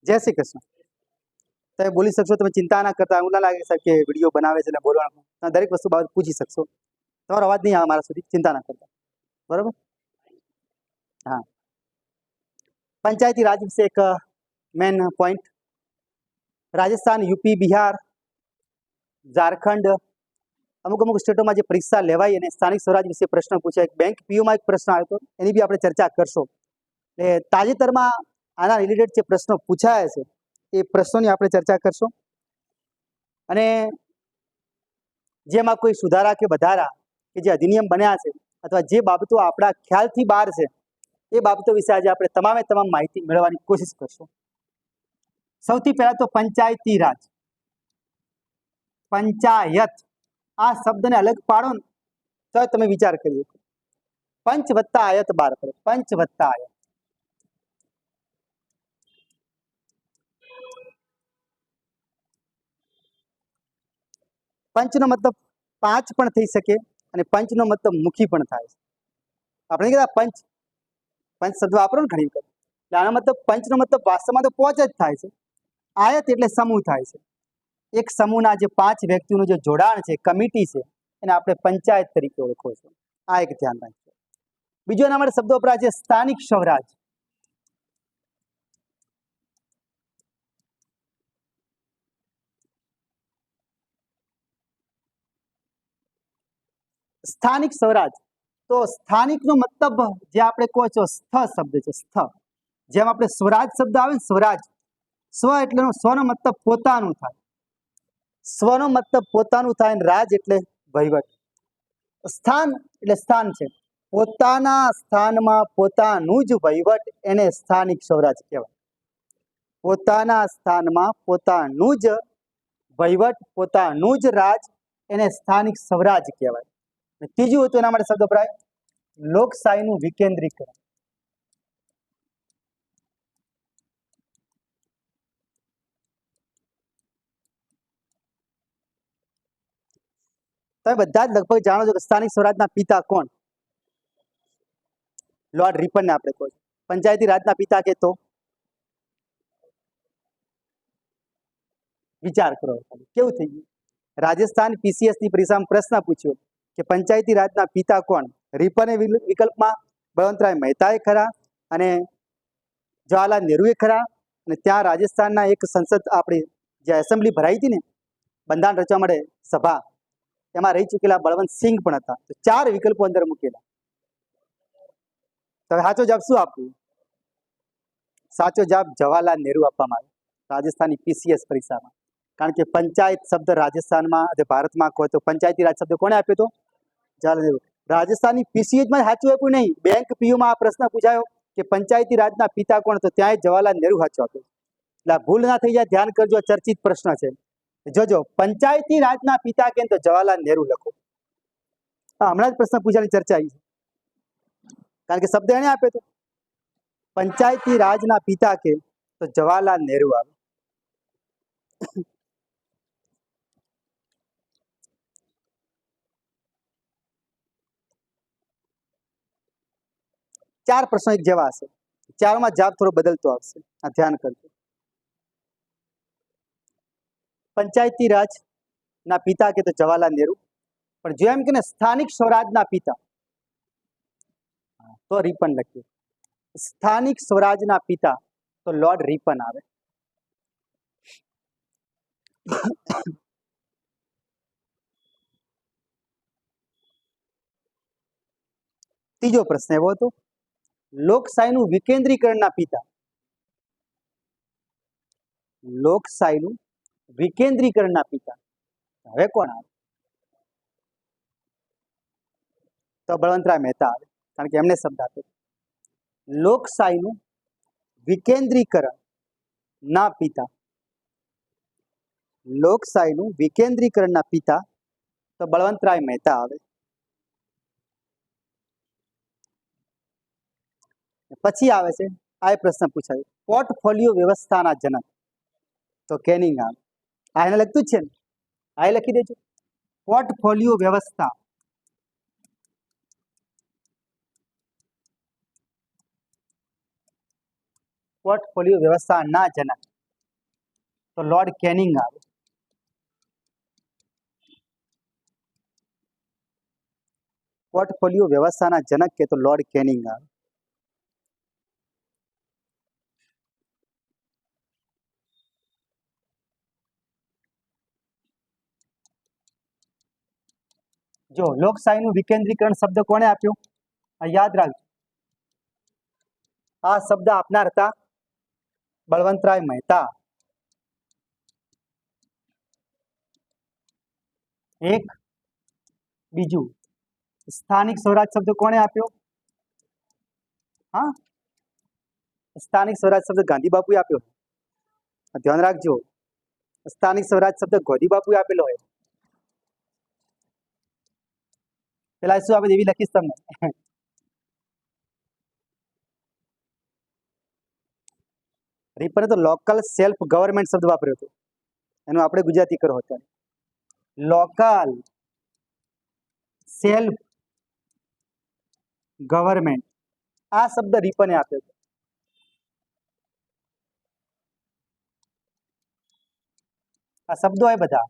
જય શ્રી કૃષ્ણ. તમે બોલી શકશો, તમે ચિંતા ના કરતા. એવું ના લાગે સાહેબ કે વિડીયો બનાવે છે એટલે બોલવાનું. તમે દરેક વસ્તુ બાબત પૂછી શકશો. તમારો અવાજ નહીં આવે મારા સુધી, ચિંતા ના કરતા. બરોબર? હા. પંચાયતી રાજ વિશે એક main point. Rajasthan, UP, Bihar, Jharkhand, અમુક અમુક સ્ટેટોમાં જે પરીક્ષા લેવાય અને સ્થાનિક સ્વરાજ વિશે પ્રશ્ન પૂછાય. બેંક પીઓમાં એક પ્રશ્ન આવ્યો હતો, એની બી આપણે ચર્ચા કરશો. એટલે તાજેતરમાં આના રિલેટેડ જે પ્રશ્નો પૂછાયા છે એ પ્રશ્નોની આપણે ચર્ચા કરશું. અને જેમાં કોઈ સુધારા કે વધારા કે જે અધિનિયમ બન્યા છે અથવા જે બાબતો આપણા ખ્યાલથી બહાર છે એ બાબતો વિશે આજે આપણે તમામે તમામ માહિતી મેળવવાની કોશિશ કરશું. સૌથી પહેલા તો પંચાયતી રાજ. પંચાયત આ શબ્દને અલગ પાડો ને તો તમે વિચાર કરી શકો. પંચ વત્તા આયત બાર પડે. પંચ વત્તા આયત. પંચનો મતલબ પાંચ પણ થઈ શકે અને પંચનો મતલબ મુખી પણ થાય છે. આપણે કહેતા પંચ પંચ શબ્દ વાપરો ને ઘણી વખત. એટલે આનો મતલબ પંચનો મતલબ વાસ્તવમાં તો પોચ જ થાય છે. આયત એટલે સમૂહ થાય છે. એક સમૂહના જે 5 વ્યક્તિનું જે જોડાણ છે, કમિટી છે, એને આપણે પંચાયત તરીકે ઓળખો છો. આ એક ધ્યાન રાખજો. બીજો એના માટે શબ્દો વપરાય છે સ્થાનિક સ્વરાજ. સ્થાનિક સ્વરાજ. તો સ્થાનિકનો મતલબ જે આપણે કહો છો સ્થ શબ્દ છે. સ્થ. જેમ આપણે સ્વરાજ શબ્દ આવે ને સ્વરાજ. સ્વ એટલે સ્વનો મતલબ પોતાનું થાય. સ્વનો મતલબ પોતાનું થાય અને રાજ એટલે વહીવટ. સ્થાન એટલે સ્થાન છે. પોતાના સ્થાનમાં પોતાનું જ વહીવટ એને સ્થાનિક સ્વરાજ કહેવાય. પોતાના સ્થાનમાં પોતાનું જ વહીવટ, પોતાનું જ રાજ એને સ્થાનિક સ્વરાજ કહેવાય. ત્રીજું હતું એના માટે શબ્દ વપરાય લોકશાહીનું વિકેન્દ્રીકરણ. તમે બધા જ લગભગ જાણો છો કે સ્થાનિક સ્વરાજના પિતા કોણ? લોર્ડ રિપનને આપણે કહો છો. પંચાયતી રાજના પિતા કે તો વિચાર કરો. કેવું થઈ ગયું? રાજસ્થાન પીસીએસ ની પરીક્ષામાં પ્રશ્ન પૂછ્યો કે પંચાયતી રાજના પિતા કોણ? રિપને વિકલ્પમાં, બળવંતરાય મહેતાએ ખરા અને જવાહરલાલ નહેરુએ ખરા. અને ત્યાં રાજસ્થાનના એક સંસદ આપણી જે એસેમ્બલી ભરાઈ હતી ને બંધારણ રચવા માટે સભા, એમાં રહી ચૂકેલા બળવંત સિંહ પણ હતા. તો 4 વિકલ્પો અંદર મૂકેલા. તો સાચો જવાબ શું આપવું? સાચો જવાબ જવાહરલાલ નહેરુ આપવામાં આવ્યો રાજસ્થાનની પીસીએસ પરીક્ષામાં. કારણ કે પંચાયત શબ્દ રાજસ્થાનમાં ભારતમાં કહો તો પંચાયતી રાજ શબ્દ કોણે આપ્યો હતો? જવાહરલાલ નહેરુ. રાજસ્થાનની પીસીએસમાં સાચું આપ્યું નહીં. બેંક પીયુમાં આ પ્રશ્ન પૂછાયો કે પંચાયતી રાજના પિતા કોણ? તો ત્યાં જવાહરલાલ નહેરુ સાચું આપ્યું. એટલે ભૂલ ના થઈ જાય, ધ્યાન કરજો. ચર્ચિત પ્રશ્ન છે. જોજો, પંચાયતી રાજના પિતા કેમ? તો જવાહરલાલ નહેરુ લખો. હમણાં જ પ્રશ્ન પૂછાની ચર્ચા આવી છે. કારણ કે શબ્દ એને આપ્યો હતો. પંચાયતી રાજના પિતા કે તો જવાહરલાલ નહેરુ આવે. 4 પ્રશ્નો એક જેવા હશે. 4માં જવાબ થોડો બદલતો આવશે. આ ધ્યાન કરજો. પંચાયતી રાજ ના પિતા કે તો જવાહરલાલ નહેરુ. પણ જો એમ કે ને સ્થાનિક સ્વરાજના પિતા તો રિપન લખ્યું. સ્થાનિક સ્વરાજના પિતા તો લોર્ડ રિપન આવે. ત્રીજો પ્રશ્ન એવો હતો લોકશાહીનું વિકેન્દ્રીકરણના પિતા. લોકશાહીનું વિકેન્દ્રીકરણના પિતા હવે કોણ આવે? તો બળવંતરાય મહેતા આવે. કારણ કે એમને શબ્દ આપ્યો. લોકશાહીનું વિકેન્દ્રીકરણ ના પિતા. લોકશાહીનું વિકેન્દ્રીકરણના પિતા તો બળવંતરાય મહેતા આવે. પછી આવે છે આ પ્રશ્ન પૂછાયો પોર્ટફોલિયો વ્યવસ્થાના જનક તો કેનિંગ આવે. આ એને લગતું જ છે ને? આ લખી દેજો. પોર્ટફોલિયો વ્યવસ્થા. પોર્ટફોલિયો વ્યવસ્થાના જનક તો લોર્ડ કેનિંગ આવે. પોર્ટફોલિયો વ્યવસ્થાના જનક કે તો લોર્ડ કેનિંગ આવે. જો લોકશાહીનું વિકેન્દ્રીકરણ શબ્દ કોણે આપ્યો? યાદ રાખજો, આ શબ્દ આપનાર હતા બળવંતરાય મહેતા. એક બીજું, સ્થાનિક સ્વરાજ શબ્દ કોણે આપ્યો? હા, સ્થાનિક સ્વરાજ શબ્દ ગાંધી બાપુએ આપ્યો. ધ્યાન રાખજો, સ્થાનિક સ્વરાજ શબ્દ ગાંધી બાપુએ આપેલો હોય. પેલા શું આપણે એવી લખીશ તમને. રીપરે તો લોકલ સેલ્ફ ગવર્નમેન્ટ શબ્દ વાપર્યો હતો, એનું આપણે ગુજરાતી કરો હતો. લોકલ સેલ્ફ ગવર્નમેન્ટ આ શબ્દ રીપને આપ્યો હતો. આ શબ્દો હોય બધા.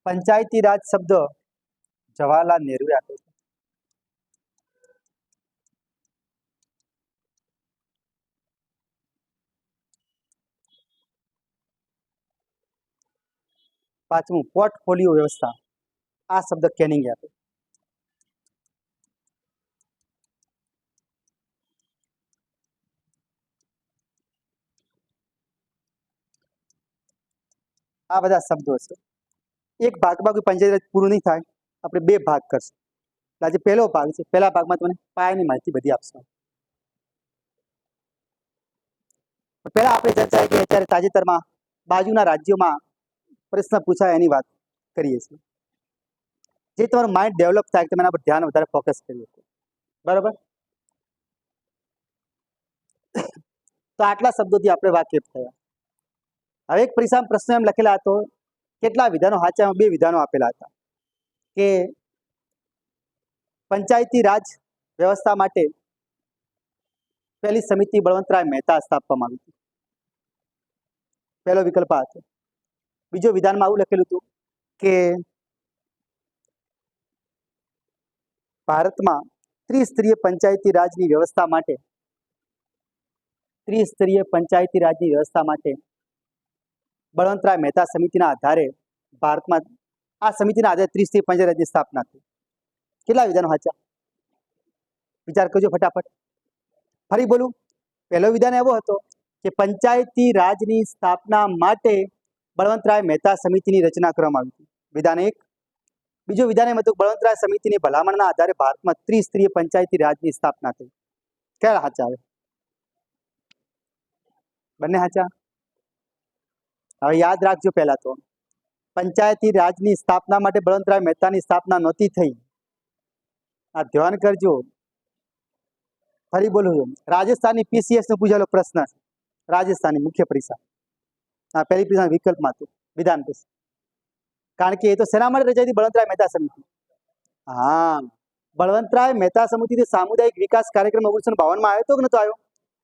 પંચાયતી રાજ શબ્દ જવાહરલાલ નહેરુએ આપ્યો છે. પાંચમું, પોર્ટફોલિયો વ્યવસ્થા આ શબ્દ કેનિંગે આપ્યો. આ બધા શબ્દો છે. એક ભાગમાં કોઈ પંચાયતી રાજ પૂરું નહીં થાય, આપણે બે ભાગ કરશું. આજે પહેલો ભાગ છે, પહેલા ભાગમાં તમને પાયાની માહિતી બધી આપશું. પહેલા આપણે ચર્ચા કે અત્યારે તાજેતરમાં બાજુના રાજ્યોમાં પ્રશ્ન પૂછાય એની વાત કરીએ છીએ. જે તમારું માઇન્ડ ડેવલપ થાય, તમે એના પર ધ્યાન વધારે ફોકસ કરી શકો. બરાબર, તો આટલા શબ્દોથી આપણે વાકેફ થયા. હવે એક પરીક્ષામાં પ્રશ્ન એમ લખેલા હતો, કેટલા વિધાનો સાચા? બે વિધાનો આપેલા હતા કે પંચાયતી રાજ વ્યવસ્થા માટે પહેલી સમિતિ બળવંતરાય મહેતા સ્થાપવામાં આવી હતી. પહેલો વિકલ્પ આ હતો. બીજો વિધાનમાં આવું લખેલું હતું કે ભારતમાં ત્રિસ્તરીય પંચાયતી રાજની વ્યવસ્થા માટે બળવંતરાય મહેતા સમિતિના આધારે ભારતમાં આ સમિતિના આધારે ત્રિસ્તરીય પંચાયત રાજની સ્થાપના થઈ. કેટલા વિધાનો સાચા? વિચાર કરજો ફટાફટ. ફરી બોલું, પહેલો વિધાન એવો હતો કે પંચાયતી રાજની સ્થાપના માટે બળવંતરાય મહેતા સમિતિની રચના કરવામાં આવી હતી. વિધાન એક. બીજો વિધાન એમ હતું, બળવંતરાય સમિતિની ભલામણના આધારે ભારતમાં ત્રિસ્તરીય પંચાયતી રાજની સ્થાપના થઈ. કયા સાચા આવે? બંને સાચા. હવે યાદ રાખજો, પહેલા તો પંચાયતી રાજની સ્થાપના માટે બળવંતરાય મહેતાની સ્થાપના નહોતી થઈ. આ ધ્યાન કરજો. ફરી બોલું, રાજસ્થાનની પીસીએસ નો પૂછેલો પ્રશ્ન છે. રાજસ્થાનની મુખ્ય પરીક્ષા આ પહેલી પરીક્ષા વિકલ્પમાં હતું વિધાન પૂછ. કારણ કે એ તો શેના માટે રચાઈ હતી? બળવંતરાય મહેતા સમિતિ. હા, બળવંતરાય મહેતા સમિતિ સામુદાયિક વિકાસ કાર્યક્રમ 1952 આવ્યો હતો કે નતો આવ્યો?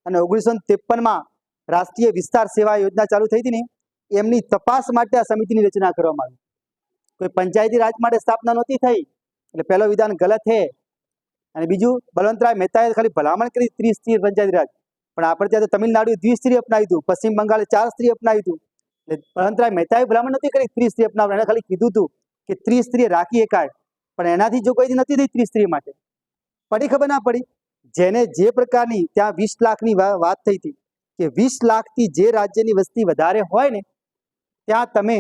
અને 1953 રાષ્ટ્રીય વિસ્તાર સેવા યોજના ચાલુ થઈ હતી ને, એમની તપાસ માટે આ સમિતિની રચના કરવામાં આવી. કોઈ પંચાયતી રાજ માટે સ્થાપના નહોતી થઈ, એટલે પહેલો વિધાન ગલત છે. અને બીજું, બળવંતરાય મહેતાએ ખાલી ભલામણ કરી ત્રિસ્તરીય પંચાયતી રાજ, પણ આપણે ત્યાં તો તમિલનાડુ દ્વિસ્તરીય અપનાવ્યું હતું, પશ્ચિમ બંગાળે 4 સ્ત્રી અપનાવ્યું હતું. એટલે બળવંતરાય મહેતાએ ભલામણ નથી કરી ત્રિસ્તરીય અપનાવવા, એને ખાલી કીધું હતું કે ત્રિસ્તરીય રાખી એકાય, પણ એનાથી જો કોઈ નથી થઈ ત્રિસ્તરીય માટે. પડી ખબર ના પડી? જેને જે પ્રકારની ત્યાં 20 લાખની વાત થઈ હતી કે 20 લાખથી જે રાજ્યની વસ્તી વધારે હોય ને ત્યાં તમે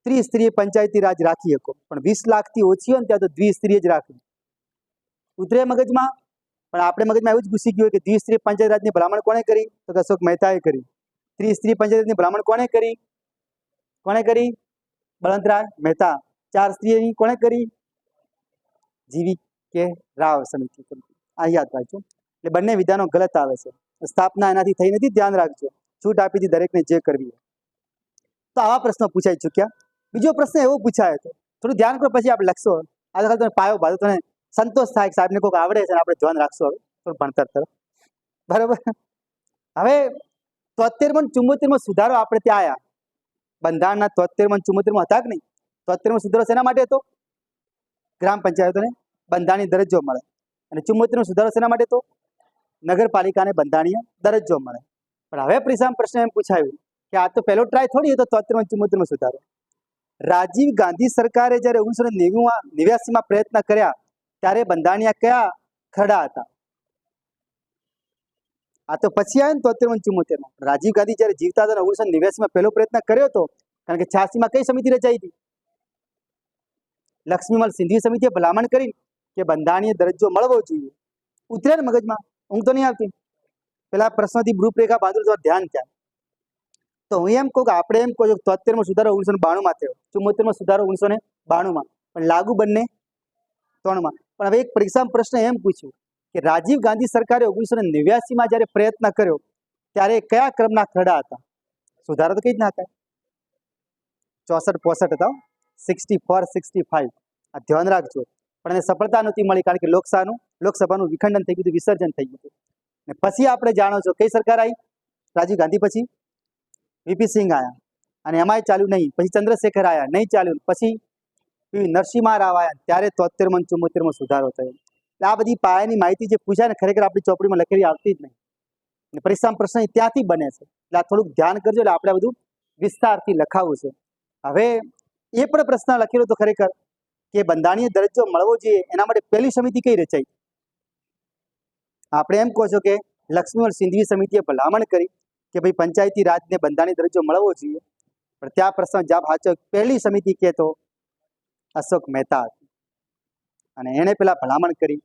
ત્રિસ્તરીય પંચાયતી રાજ રાખી શકો, પણ 20 લાખથી ઓછી હોય ને ત્યાં તો દ્વિસ્તરીય જ રાખવી. ઉતરે મગજમાં? પણ આપણે મગજમાં એવું જ ઘૂસી ગયું કે દ્વિસ્તરીય પંચાયત રાજની ભલામણ કોણે કરી? તો અશોક મહેતાએ કરી. ત્રિસ્તરીય પંચાયતની ભલામણ કોણે કરી? બળવંતરાય મહેતા. 4 સ્ત્રીની કોણે કરી? જીવી કે રાવ સમિતિ. આ યાદ રાખજો. એટલે બંને વિધાનો ગલત આવે છે. સ્થાપના એનાથી થઈ નથી, ધ્યાન રાખજો. છૂટ આપી હતી દરેકને જે કરવી. તો આવા પ્રશ્નો પૂછાઈ ચૂક્યા. બીજો પ્રશ્ન એવો પૂછાયો હતો, થોડું ધ્યાન કરો પછી આપણે લખશો. આજકાલ તમે પાયો બાંધો, તમે સંતોષ થાય કે સાહેબને કોઈક આવડે છે, આપણે ધ્યાન રાખશો હવે થોડું ભણતર તરફ. બરાબર. હવે 73 74 સુધારો આપણે ત્યાં આવ્યા. બંધારણના 73 74 હતા કે નહીં? 73 સુધારો શેના માટે હતો? ગ્રામ પંચાયતોને બંધારણીય દરજ્જો મળે. અને 74 સુધારો શેના માટે હતો? નગરપાલિકાને બંધારણીય દરજ્જો મળે. પણ હવે પરીક્ષામાં પ્રશ્ન એમ પૂછાયું કે આ તો પહેલો ટ્રાય થોડી હતો 73 74 સુધારો. રાજીવ ગાંધી સરકારે જ્યારે 1989 પ્રયત્ન કર્યા ત્યારે બંધારણીય કયા ખરડા હતા? આ તો પછી આવ્યો ને 73 74. રાજીવ ગાંધી જ્યારે જીવતા હતા 1989 પહેલો પ્રયત્ન કર્યો હતો, કારણ કે 86 કઈ સમિતિ રચાઈ હતી? લક્ષ્મીમલ સિંધી સમિતિએ ભલામણ કરી કે બંધારણીય દરજ્જો મળવો જોઈએ. ઉતરે ને મગજમાં? ઊંઘ તો નહીં આવતી? પેલા પ્રશ્નોથી રૂપરેખા બાંધો તો ધ્યાન ત્યાં. તો હું એમ કહું કે આપણે એમ કહો 73 સુધારો 1992 થયો, 74 સુધારો 1992, પણ લાગુ બંને 3માં. પણ હવે એક પરીક્ષામાં પ્રશ્ન એમ પૂછ્યું કે રાજીવ ગાંધી સરકારે 1989 જ્યારે પ્રયત્ન કર્યો ત્યારે કયા ક્રમના ખરડા હતા? સુધારો તો કઈ જ ના થાય. 64 65 હતા, 64 65. આ ધ્યાન રાખજો. પણ એને સફળતા નહોતી મળી, કારણ કે લોકસભાનું વિખંડન થઈ ગયું, વિસર્જન થઈ ગયું. અને પછી આપણે જાણો છો કઈ સરકાર આવી? રાજીવ ગાંધી પછી વીપી સિંહ આવ્યા, અને એમાંય ચાલ્યું નહીં. પછી ચંદ્રશેખર આવ્યા, નહીં ચાલ્યું. પછી નરસિંહ રાવ આવ્યા, ત્યારે 73 74 સુધારો થયો. આ બધી પાયાની માહિતી જે પૂછાય ને, ખરેખર આપણી ચોપડીમાં લખેલી આવતી જ નહીં. પરીક્ષામાં પ્રશ્ન ત્યાંથી બને છે. એટલે આ થોડુંક ધ્યાન કરજો. એટલે આપણે બધું વિસ્તારથી લખાવું છે. હવે એ પણ પ્રશ્ન લખેલો તો ખરેખર કે બંધારણીય દરજ્જો મળવો જોઈએ, એના માટે પહેલી સમિતિ કઈ રચાઈ? આપણે એમ કહો છો કે લક્ષ્મીમલ સિંધવી સમિતિએ ભલામણ કરી કે ભાઈ પંચાયતી રાજને બંધારણીય દરજ્જો મળવો જોઈએ. પણ ત્યાં પ્રશ્ન જવાબ સાચો, પહેલી સમિતિ કે તો અશોક મહેતા હતી. અને એણે પેલા ભલામણ કરી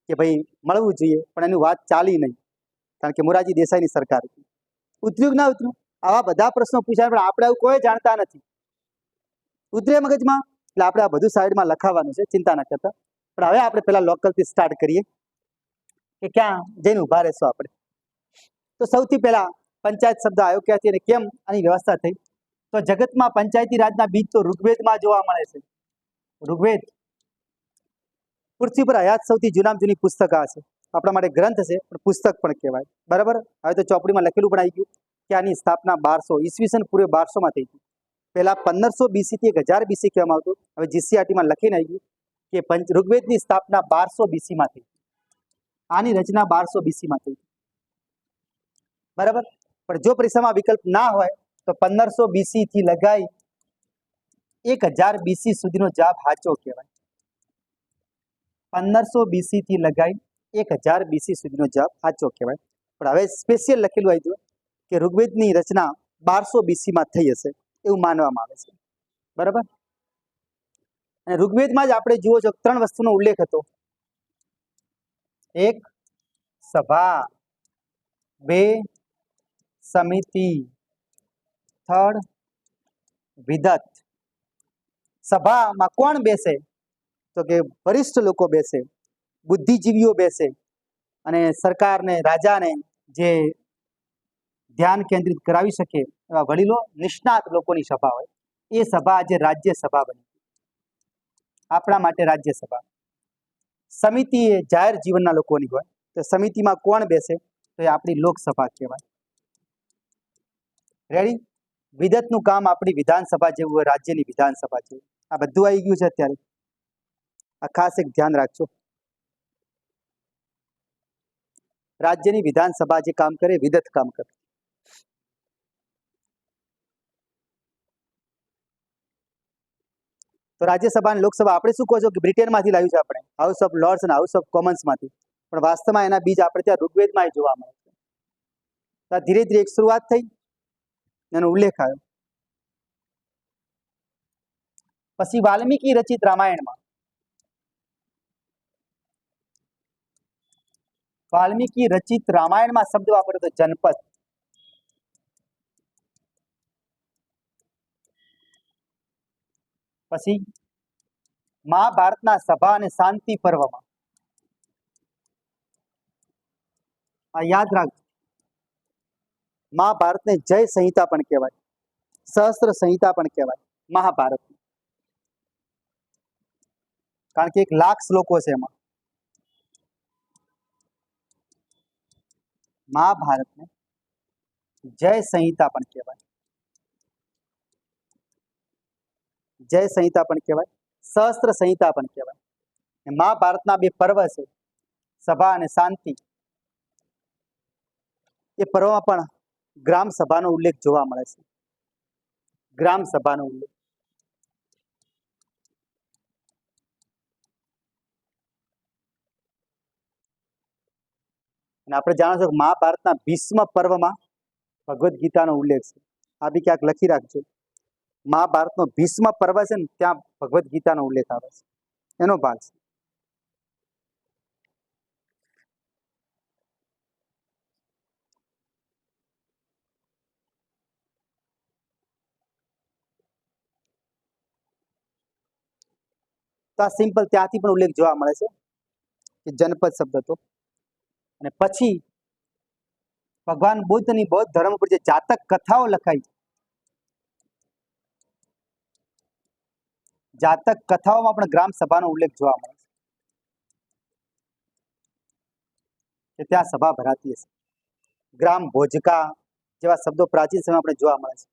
કે ભાઈ મળવું જોઈએ, પણ એની વાત ચાલી નહીં, કારણ કે મોરારજી દેસાઈની સરકાર હતી. ઉતર્યું કે ના ઉતર્યું? આવા બધા પ્રશ્નો પૂછાય, પણ આપણે આવું કોઈ જાણતા નથી. ઉતરે મગજમાં? એટલે આપણે આ બધું સાઈડમાં લખાવવાનું છે, ચિંતા ના કરતા. પણ હવે આપણે પેલા લોકલથી સ્ટાર્ટ કરીએ કે ક્યાં જઈને ઉભા રહેશું આપણે. તો સૌથી પહેલા પંચાયત શબ્દ આવ્યો ક્યાંથી અને કેમ આની વ્યવસ્થા થઈ? તો જગતમાં પંચાયતી રાજના બીજ તો ઋગ્વેદમાં જોવા મળે છે. ઋગ્વેદ પૃથ્વી પર હયાત સૌથી જૂનામાં જૂની પુસ્તક આ છે. આપણા માટે ગ્રંથ છે, પણ પુસ્તક પણ કહેવાય. બરાબર? હવે તો ચોપડીમાં લખેલું પણ આવી ગયું કે આની સ્થાપના 1200 ઈસવીસન પૂર્વે 1200 થઈ ગઈ. પહેલા 1500 BC થી 1000 BC કહેવામાં આવતું. હવે જીસીઆરટીમાં લખીને આવી ગયું કે ઋગ્વેદની સ્થાપના 1200 BC માં થઈ. આની રચના 1200 BC માં થઈ. બરાબર? પણ જો પરીક્ષામાં વિકલ્પ ના હોય તો 1500 BC થી લગાઈ 1000 BC સુધીનો જવાબ સાચો કહેવાય. 1500 BC થી લગાઈ 1000 BC સુધીનો જવાબ સાચો કહેવાય. પણ હવે સ્પેશિયલ લખેલું આવ્યું કે ઋગ્વેદની રચના 1200 BC માં થઈ હશે એવું માનવામાં આવે છે. બરાબર? અને ઋગ્વેદમાં જ આપણે જુઓ છો 3 વસ્તુનો ઉલ્લેખ હતો. 1 સભા, 2 સમિતિ, 3 વિદત. સભામાં કોણ બેસે? તો કે વરિષ્ઠ લોકો બેસે, બુદ્ધિજીવીઓ બેસે, અને સરકારને, રાજાને જે ધ્યાન કેન્દ્રિત કરાવી શકે એવા વડીલો, નિષ્ણાત લોકોની સભા હોય. એ સભા આજે રાજ્યસભા બની. આપણા માટે રાજ્યસભા. સમિતિ એ જાહેર જીવનના લોકોની હોય. તો સમિતિમાં કોણ બેસે? તો એ આપણી લોકસભા કહેવાય. રેડી? વિદતનું કામ આપણી વિધાનસભા જેવું હોય, રાજ્યની વિધાનસભા જેવું. આ બધું આવી ગયું છે અત્યારે. આ ખાસ એક ધ્યાન રાખજો. રાજ્યની વિધાનસભા જે કામ કરે, વિદત કામ કરે. તો રાજ્યસભા અને લોકસભા આપણે શું કહો છો કે બ્રિટનમાંથી લાવ્યું છે, આપણે હાઉસ ઓફ લોર્ડ્સ અને હાઉસ ઓફ કોમન્સમાંથી. પણ વાસ્તવમાં એના બીજ આપણે ત્યાં ઋગ્વેદમાં જોવા મળે છે. તો ધીરે ધીરે એક શરૂઆત થઈ, એનો ઉલ્લેખ આવ્યો. પછી વાલ્મીકી રચિત રામાયણમાં શબ્દ વાપર્યો તો જનપદ. પછી મહાભારતના સભા અને શાંતિ પર્વમાં આ યાદ રાખજો, મહાભારતને જય સંહિતા પણ કહેવાય, સહસ્ત્ર સંહિતા પણ કહેવાય મહાભારત, કારણ કે 1,00,000 શ્લોકો છે એમાં. મહાભારતને જય સંહિતા પણ કહેવાય, જય સંહિતા પણ કહેવાય, સહસ્ત્ર સંહિતા પણ કહેવાય. મહાભારતના બે પર્વ છે, સભા અને શાંતિ. એ પર્વમાં પણ ગ્રામ સભાનો ઉલ્લેખ જોવા મળે છે, ગ્રામ સભાનો ઉલ્લેખ. અને આપણે જાણો છો કે મહાભારતના ભીષ્મ પર્વમાં ભગવદ્ ગીતાનો ઉલ્લેખ છે. આ બી ક્યાંક લખી રાખજો. મહાભારતનો ભીષ્મ પર્વ છે ને, ત્યાં ભગવદ્ ગીતાનો ઉલ્લેખ આવે છે, એનો ભાગ છે. તો આ સિમ્પલ ત્યાંથી પણ ઉલ્લેખ જોવા મળે છે કે જનપદ શબ્દ હતો. અને પછી ભગવાન બુદ્ધની બૌદ્ધ ધર્મ પર જે જાતક કથાઓ લખાઈ, જાતક કથાઓમાં પણ ગ્રામ સભાનો ઉલ્લેખ જોવા મળે છે કે ત્યાં સભા ભરાતી હશે. ગ્રામ ભોજકા જેવા શબ્દો પ્રાચીન સમયમાં આપણે જોવા મળે છે.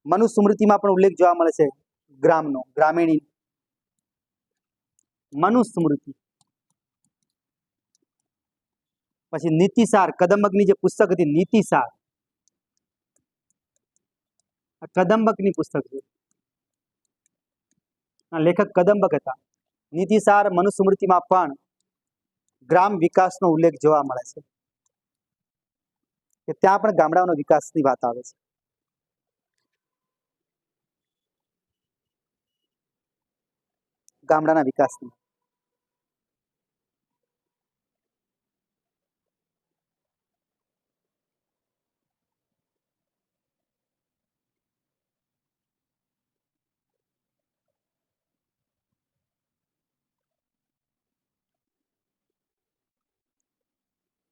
મનુસ્મૃતિમાં પણ ઉલ્લેખ જોવા મળે છે ગ્રામનો, ગ્રામીણી મનુસ્મૃતિ. પછી નીતિસાર, કદંબકની જે પુસ્તક હતી નીતિસાર, કદંબકની પુસ્તક છે, લેખક કદંબક હતા. નીતિસાર મનુસ્મૃતિમાં પણ ગ્રામ વિકાસનો ઉલ્લેખ જોવા મળે છે કે ત્યાં પણ ગામડાઓનો વિકાસની વાત આવે છે. ગામડાના વિકાસની.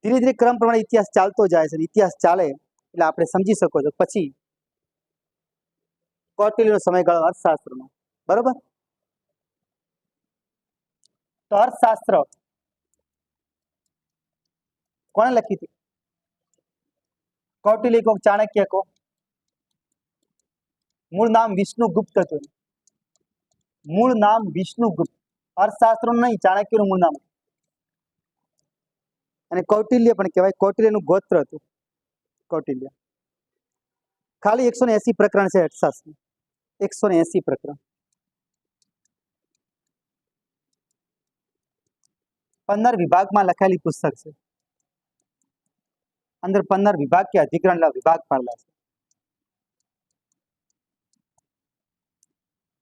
ધીરે ધીરે ક્રમ પ્રમાણે ઇતિહાસ ચાલતો જાય છે. ઇતિહાસ ચાલે એટલે આપણે સમજી શકો છો. પછી કૌટિલ્યનો સમયગાળો અર્થશાસ્ત્રનો, બરોબર. તો અર્થશાસ્ત્ર કોણે લખી હતી? કૌટિલ્ય કો, ચાણક્ય કો? મૂળ નામ વિષ્ણુગુપ્ત હતું. મૂળ નામ વિષ્ણુગુપ્ત. અર્થશાસ્ત્રનું નહીં, ચાણક્યનું મૂળ નામ. અને કૌટિલ્ય પણ કહેવાય. કૌટિલ્યનું ગોત્ર હતું કૌટિલ્ય. ખાલી 180 પ્રકરણ છે અર્થશાસ્ત્ર, 180 પ્રકરણ. 15 વિભાગમાં લખાયેલી પુસ્તક છે. અંદર 15 વિભાગ કે અધિકરણ વિભાગ પાડેલા છે.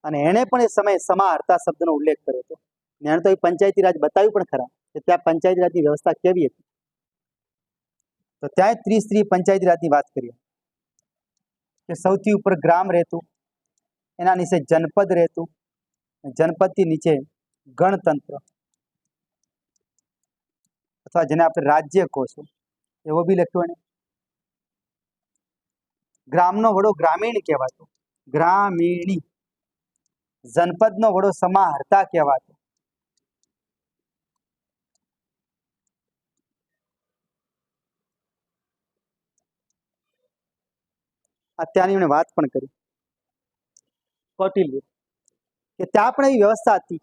અને એને પણ એ સમયે સમાહર્તા શબ્દનો ઉલ્લેખ કર્યો હતો. એને તો એ પંચાયતી રાજ બતાવ્યું પણ ખરા કે ત્યાં પંચાયતી રાજની વ્યવસ્થા કેવી હતી. તો ત્યાં ત્રિસ્ત્રીય પંચાયતી રાજની વાત કરીએ કે સૌથી ઉપર ગ્રામ રહેતું, એના નીચે જનપદ રહેતું, જનપદથી નીચે ગણતંત્ર અથવા જેને આપણે રાજ્ય કહો છો એવો બી લખ્યું એને. ગ્રામનો વડો ગ્રામીણ કહેવાતો, ગ્રામીણી. જનપદનો વડો સમાહર્તા કહેવાતો. અત્યારની મેં વાત પણ કરી કૌટિલ્ય કે ત્યાં પણ એવી વ્યવસ્થા હતી.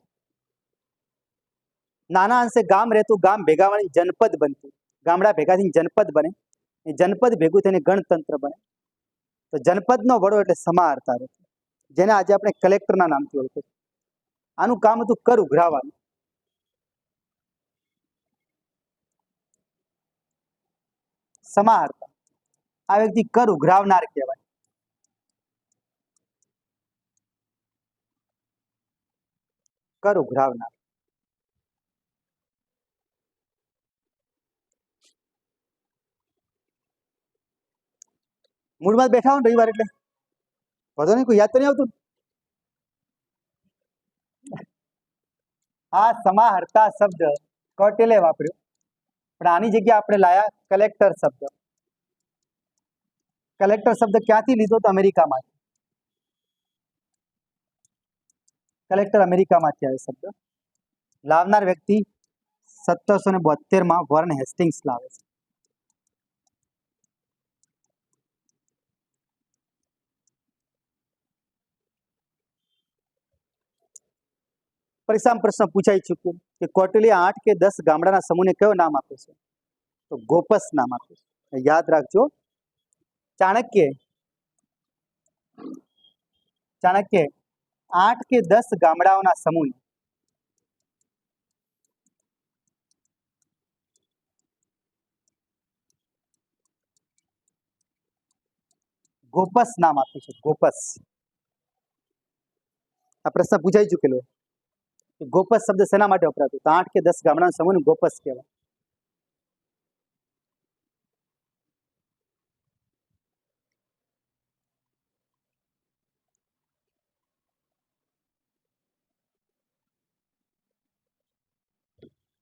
નાના અંશે ગામ રહેતું, ગામ ભેગા મળી જનપદ બનતું, ગામડા ભેગા થઈને જનપદ બને, એ જનપદ ભેગું થઈને ગણતંત્ર બને. તો જનપદનો વડો એટલે સમાહર્તા રહેતો, જેને આજે આપણે કલેક્ટરના નામથી ઓળખીએ. આનું કામ હતું કર ઉઘરાવાનું. સમાહર્તા, આ વ્યક્તિ કર ઉઘરાવનાર કહેવાય. કર ઉઘરાવનાર. મૂળમાં બેઠા હોય ને રવિવાર એટલે વધુ નહીં, કોઈ યાદ તો નહીં આવતું. આ સમાહર્તા શબ્દ કૌટિલ્ય વાપર્યો, પણ આની જગ્યાએ આપણે લાયા કલેક્ટર શબ્દ. કલેક્ટર શબ્દ ક્યાંથી લીધો? તો અમેરિકામાં. કલેક્ટર અમેરિકામાંથી આવ્યો શબ્દ. લાવનાર વ્યક્તિ 1772 વોર્ન હેસ્ટિંગ્સ લાવે છે. પરીક્ષામાં પ્રશ્ન પૂછાઈ ચૂક્યો કે કૌટિલ્ય 8 કે 10 ગામડાના સમૂહને કયો નામ આપે છે? તો ગોપસ નામ આપે છે. યાદ રાખજો. ચાણક્ય 8 કે 10 ગામડાઓના સમૂહ ગોપસ નામ આપ્યું છે. ગોપસ. આ પ્રશ્ન પૂછાઈ ચૂકેલો. ગોપસ શબ્દ શેના માટે વપરાતો? તો 8 કે 10 ગામડાના સમૂહને ગોપસ કહેવાય.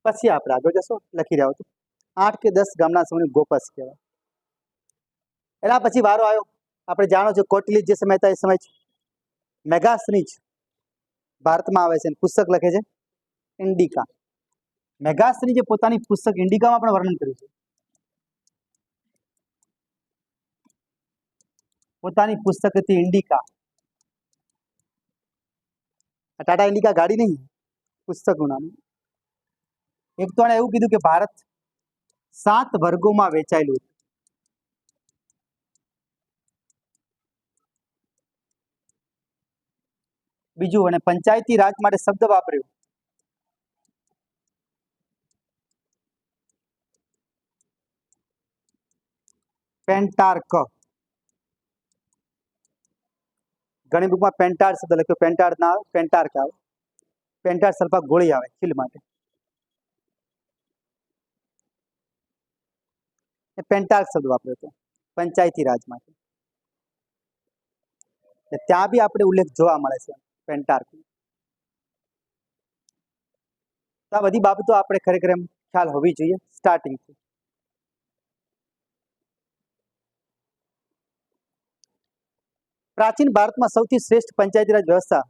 પછી આપણે આગળ જશો, લખી રહ્યા હતો 8 કે 10 ગામના સમૂહને ગોપસ કહેવાય. એના પછી વારો આવ્યો, આપણે જાણો છો કૌટિલ્ય જે સમય હતા એ સમય મેગાસ્નીજ ભારતમાં આવે છે, પુસ્તક લખે છે ઇન્ડિકા. મેગાસ્નીજે પોતાની પુસ્તક ઇન્ડિકામાં પણ વર્ણન કર્યું છે. પોતાની પુસ્તક હતી ઇન્ડિકા. ટાટા ઇન્ડિકા ગાડી નહીં, પુસ્તકનું નામ. એક તો એવું કીધું કે ભારત 7 વર્ગોમાં વેચાયેલું હતું. બીજું, અને પંચાયતી રાજ માટે શબ્દ વાપર્યો પેન્ટાર્ક. ઘણી બુકમાં પેન્ટાર્ક શબ્દ લખ્યો, પેન્ટાર્ક ના આવે, પેન્ટાર્ક આવે. પેન્ટાર્ક સલ્ફા ગોળી આવે ખીલ માટે. પેન્ટાર્ક શબ્દ વાપર્યો હતો પંચાયતી રાજ માટે. ત્યાં બી આપણે ઉલ્લેખ જોવા મળે છે પેન્ટાર્ક. તો આ બધી બાબતો આપણે ખરેખર એમ ખ્યાલ હોવી જોઈએ સ્ટાર્ટિંગથી. પ્રાચીન ભારતમાં સૌથી શ્રેષ્ઠ પંચાયતી રાજ વ્યવસ્થા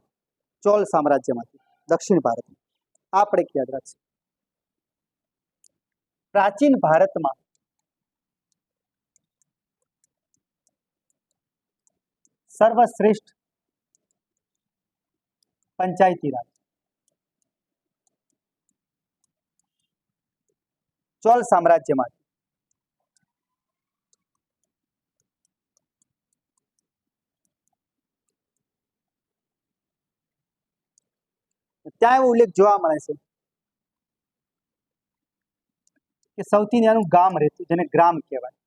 ચોલ સામ્રાજ્યમાંથી દક્ષિણ ભારતમાં. આપણે યાદ રાખીએ, પ્રાચીન ભારતમાં સર્વશ્રેષ્ઠ પંચાયતી રાજ ચોલ સામ્રાજ્યમાં. ત્યાં એવો ઉલ્લેખ જોવા મળે છે કે સૌથી નાનું ગામ રહેતું, જેને ગ્રામ કહેવાય.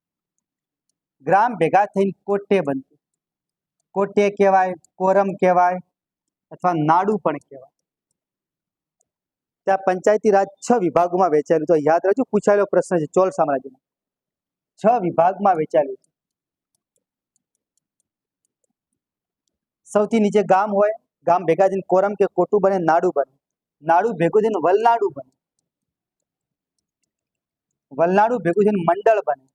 ગ્રામ ભેગા થઈને કોટે બનતું. કોટે કહેવાય, કોરમ કહેવાય, અથવા નાડુ પણ કહેવાય. ત્યાં પંચાયતી રાજ 6 વિભાગોમાં વેચાયેલું. તો યાદ રાખજો, પૂછાયેલો પ્રશ્ન છે ચોલ સામ્રાજ્યમાં 6 વિભાગમાં વેચાયેલું. સૌથી નીચે ગામ હોય, ગામ ભેગા થઈને કોરમ કે કોટું બને, નાડુ બને. નાડુ ભેગું થઈને વલનાડુ બને. વલનાડુ ભેગું થઈને મંડળ બને.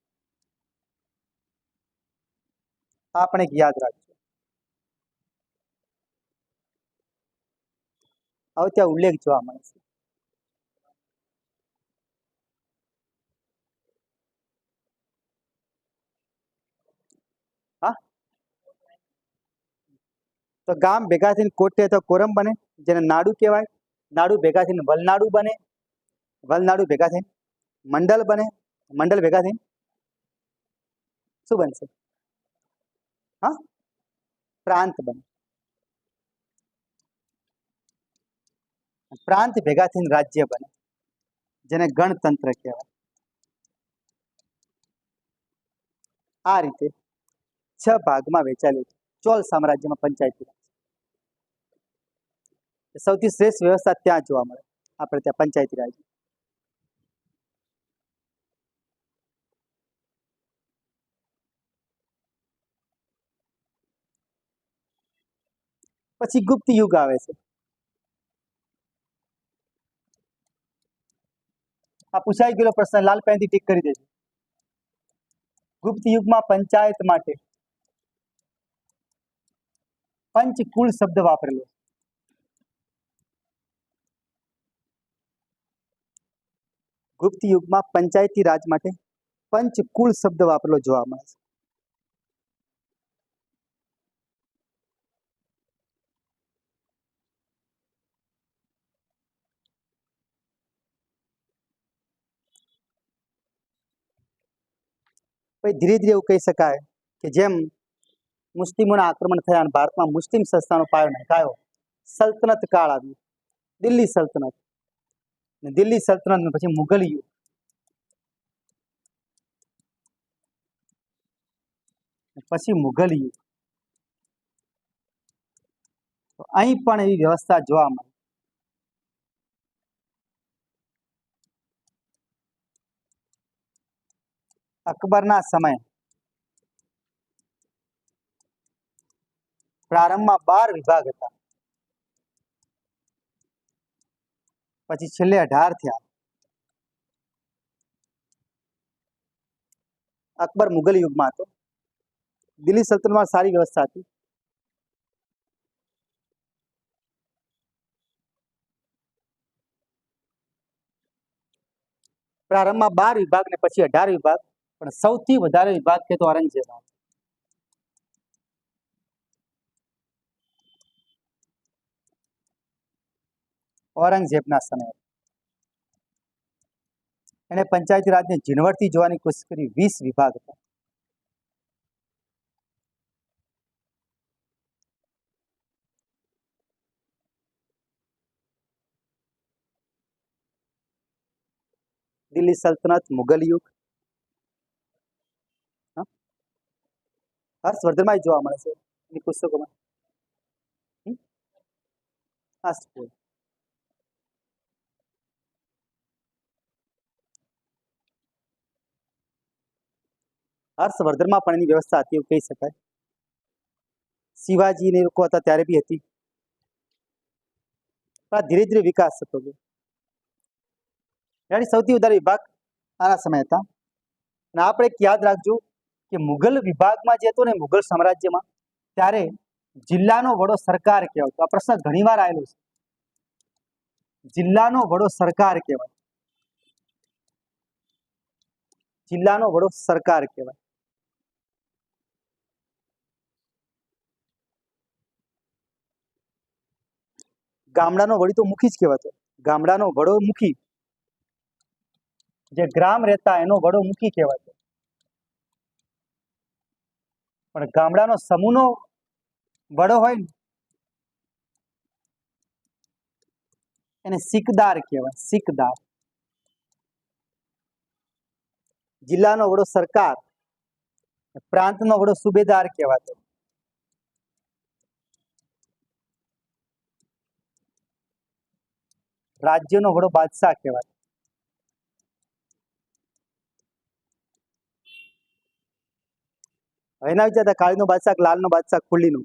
આપણે યાદ રાખજો. હવે ત્યાં ઉલ્લેખ જોવા મળે છે. હા, તો ગામ ભેગા થઈને કોટે તો કોરમ બને, જેને નાડુ કહેવાય. નાડુ ભેગા થઈને વલનાડુ બને. વલનાડુ ભેગા થઈને મંડળ બને. મંડળ ભેગા થઈને શું બનશે? હા, પ્રાંત બને. પ્રાંત ભેગા થઈને રાજ્ય બને, જેને ગણતંત્ર કહેવાય. આ રીતે 6 ભાગમાં વેચાયેલું ચોલ સામ્રાજ્યમાં પંચાયતી રાજ. સૌથી શ્રેષ્ઠ વ્યવસ્થા ત્યાં જોવા મળે, આપણે ત્યાં પંચાયતી રાજ. પછી ગુપ્ત યુગ આવે છે. આ પૂછાઈ ગયેલો પ્રશ્ન, લાલ પેનથી ટીક કરી દેજો. ગુપ્ત યુગમાં પંચાયત માટે પંચકુલ શબ્દ વાપરેલો. ગુપ્ત યુગમાં પંચાયતી રાજ માટે પંચકુલ શબ્દ વાપરેલો જોવા મળે છે. પછી ધીરે ધીરે એવું કહી શકાય કે જેમ મુસ્લિમોના આક્રમણ થયા અને ભારતમાં મુસ્લિમ સંસ્થાનો પાયો નખાયો, સલ્તનત કાળ આવ્યો, દિલ્હી સલ્તનત. દિલ્હી સલ્તનત પછી મુઘલ યુગ, પછી મુઘલ યુગ. અહીં પણ એવી વ્યવસ્થા જોવા મળે. અકબરના સમય પ્રારંભમાં 12 વિભાગ હતા, પછી છેલ્લે 18 થયા. અકબર મુઘલ યુગમાં હતો. દિલ્હી સલ્તનતમાં સારી વ્યવસ્થા હતી. પ્રારંભમાં 12 વિભાગ ને પછી 18 વિભાગ, પણ સૌથી વધારે વિભાગ કે તો ઔરંગઝેબ. ઔરંગઝેબના સમયે એને પંચાયતી રાજને ઝીણવટથી જોવાની કોશિશ કરી. 20 વિભાગ હતા. દિલ્હી સલ્તનત, મુઘલ યુગ, હર્ષવર્ધનમાં જોવા મળે છે એની પુસ્તકોમાં. હર્ષવર્ધનમાં પણ એની વ્યવસ્થા હતી એવું કહી શકાય. શિવાજી ને લોકો હતા ત્યારે બી હતી, પણ ધીરે ધીરે વિકાસ થતો ગયો. એની સૌથી વધારે વિભાગ આના સમય હતા. અને આપણે એક યાદ રાખજો કે મુઘલ વિભાગમાં જે હતો ને, મુઘલ સામ્રાજ્યમાં, ત્યારે જિલ્લાનો વડો સરકાર કહેવાતો. આ પ્રશ્ન ઘણીવાર આવેલો છે. જિલ્લાનો વડો સરકાર કહેવાય. જિલ્લાનો વડો સરકાર કહેવાય. ગામડાનો વડી તો મુખી જ કહેવાતો. ગામડાનો વડો મુખી, જે ગ્રામ રહેતા એનો વડો મુખી કહેવાતો. પણ ગામડાનો સમૂહનો વડો હોય ને એને સિકદાર કહેવાય. સિકદાર. જિલ્લાનો વડો સરકાર, પ્રાંતનો વડો સુબેદાર કહેવાતો. રાજ્યનો વડો બાદશાહ કહેવાય. હવે એના વિચારતા કાળીનો બાદશાહ, લાલનો બાદશાહ, ખુલ્લીનો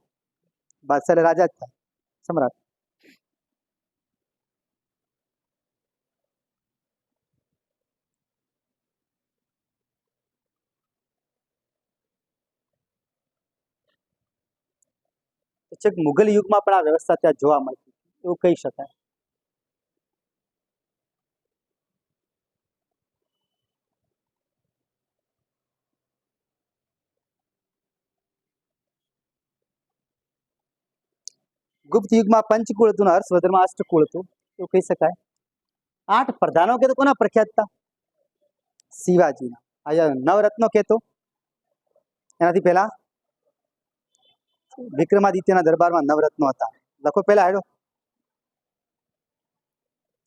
બાદશાહ એટલે રાજા જ થાય, સમ્રાટ. છેક મુઘલ યુગમાં પણ આ વ્યવસ્થા ત્યાં જોવા મળતી એવું કહી શકાય. ગુપ્ત યુગમાં પંચકુળ હતું, હર્ષવર્ધનમાં અષ્ટકુળ હતું એવું કહી શકાય. 8 પ્રધાનો કે તો કોના પ્રખ્યાત હતા? શિવાજીના. આ નવરત્નો કહેતો. એનાથી પહેલા વિક્રમાદિત્યના દરબારમાં નવરત્નો હતા. લખો પહેલા હેડો.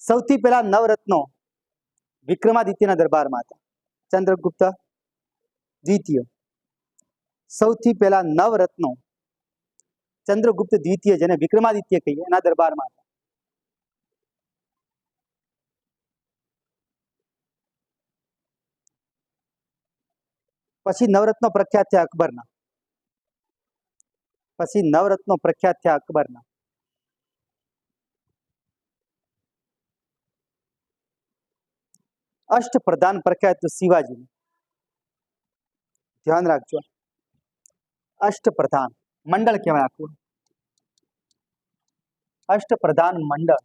સૌથી પહેલા નવરત્નો વિક્રમાદિત્યના દરબારમાં હતા. ચંદ્રગુપ્ત દ્વિતીય. સૌથી પહેલા નવરત્નો ચંદ્રગુપ્ત દ્વિતીય, જેને વિક્રમાદિત્ય કહીએ, એના દરબારમાં હતા. પછી નવરત્નો પ્રખ્યાત થયા અકબરના. પછી નવરત્નો પ્રખ્યાત થયા અકબરના. અષ્ટપ્રધાન પ્રખ્યાત શિવાજી. ધ્યાન રાખજો, અષ્ટપ્રધાન મંડળ કહેવાય આખું. અષ્ટપ્રધાન મંડળ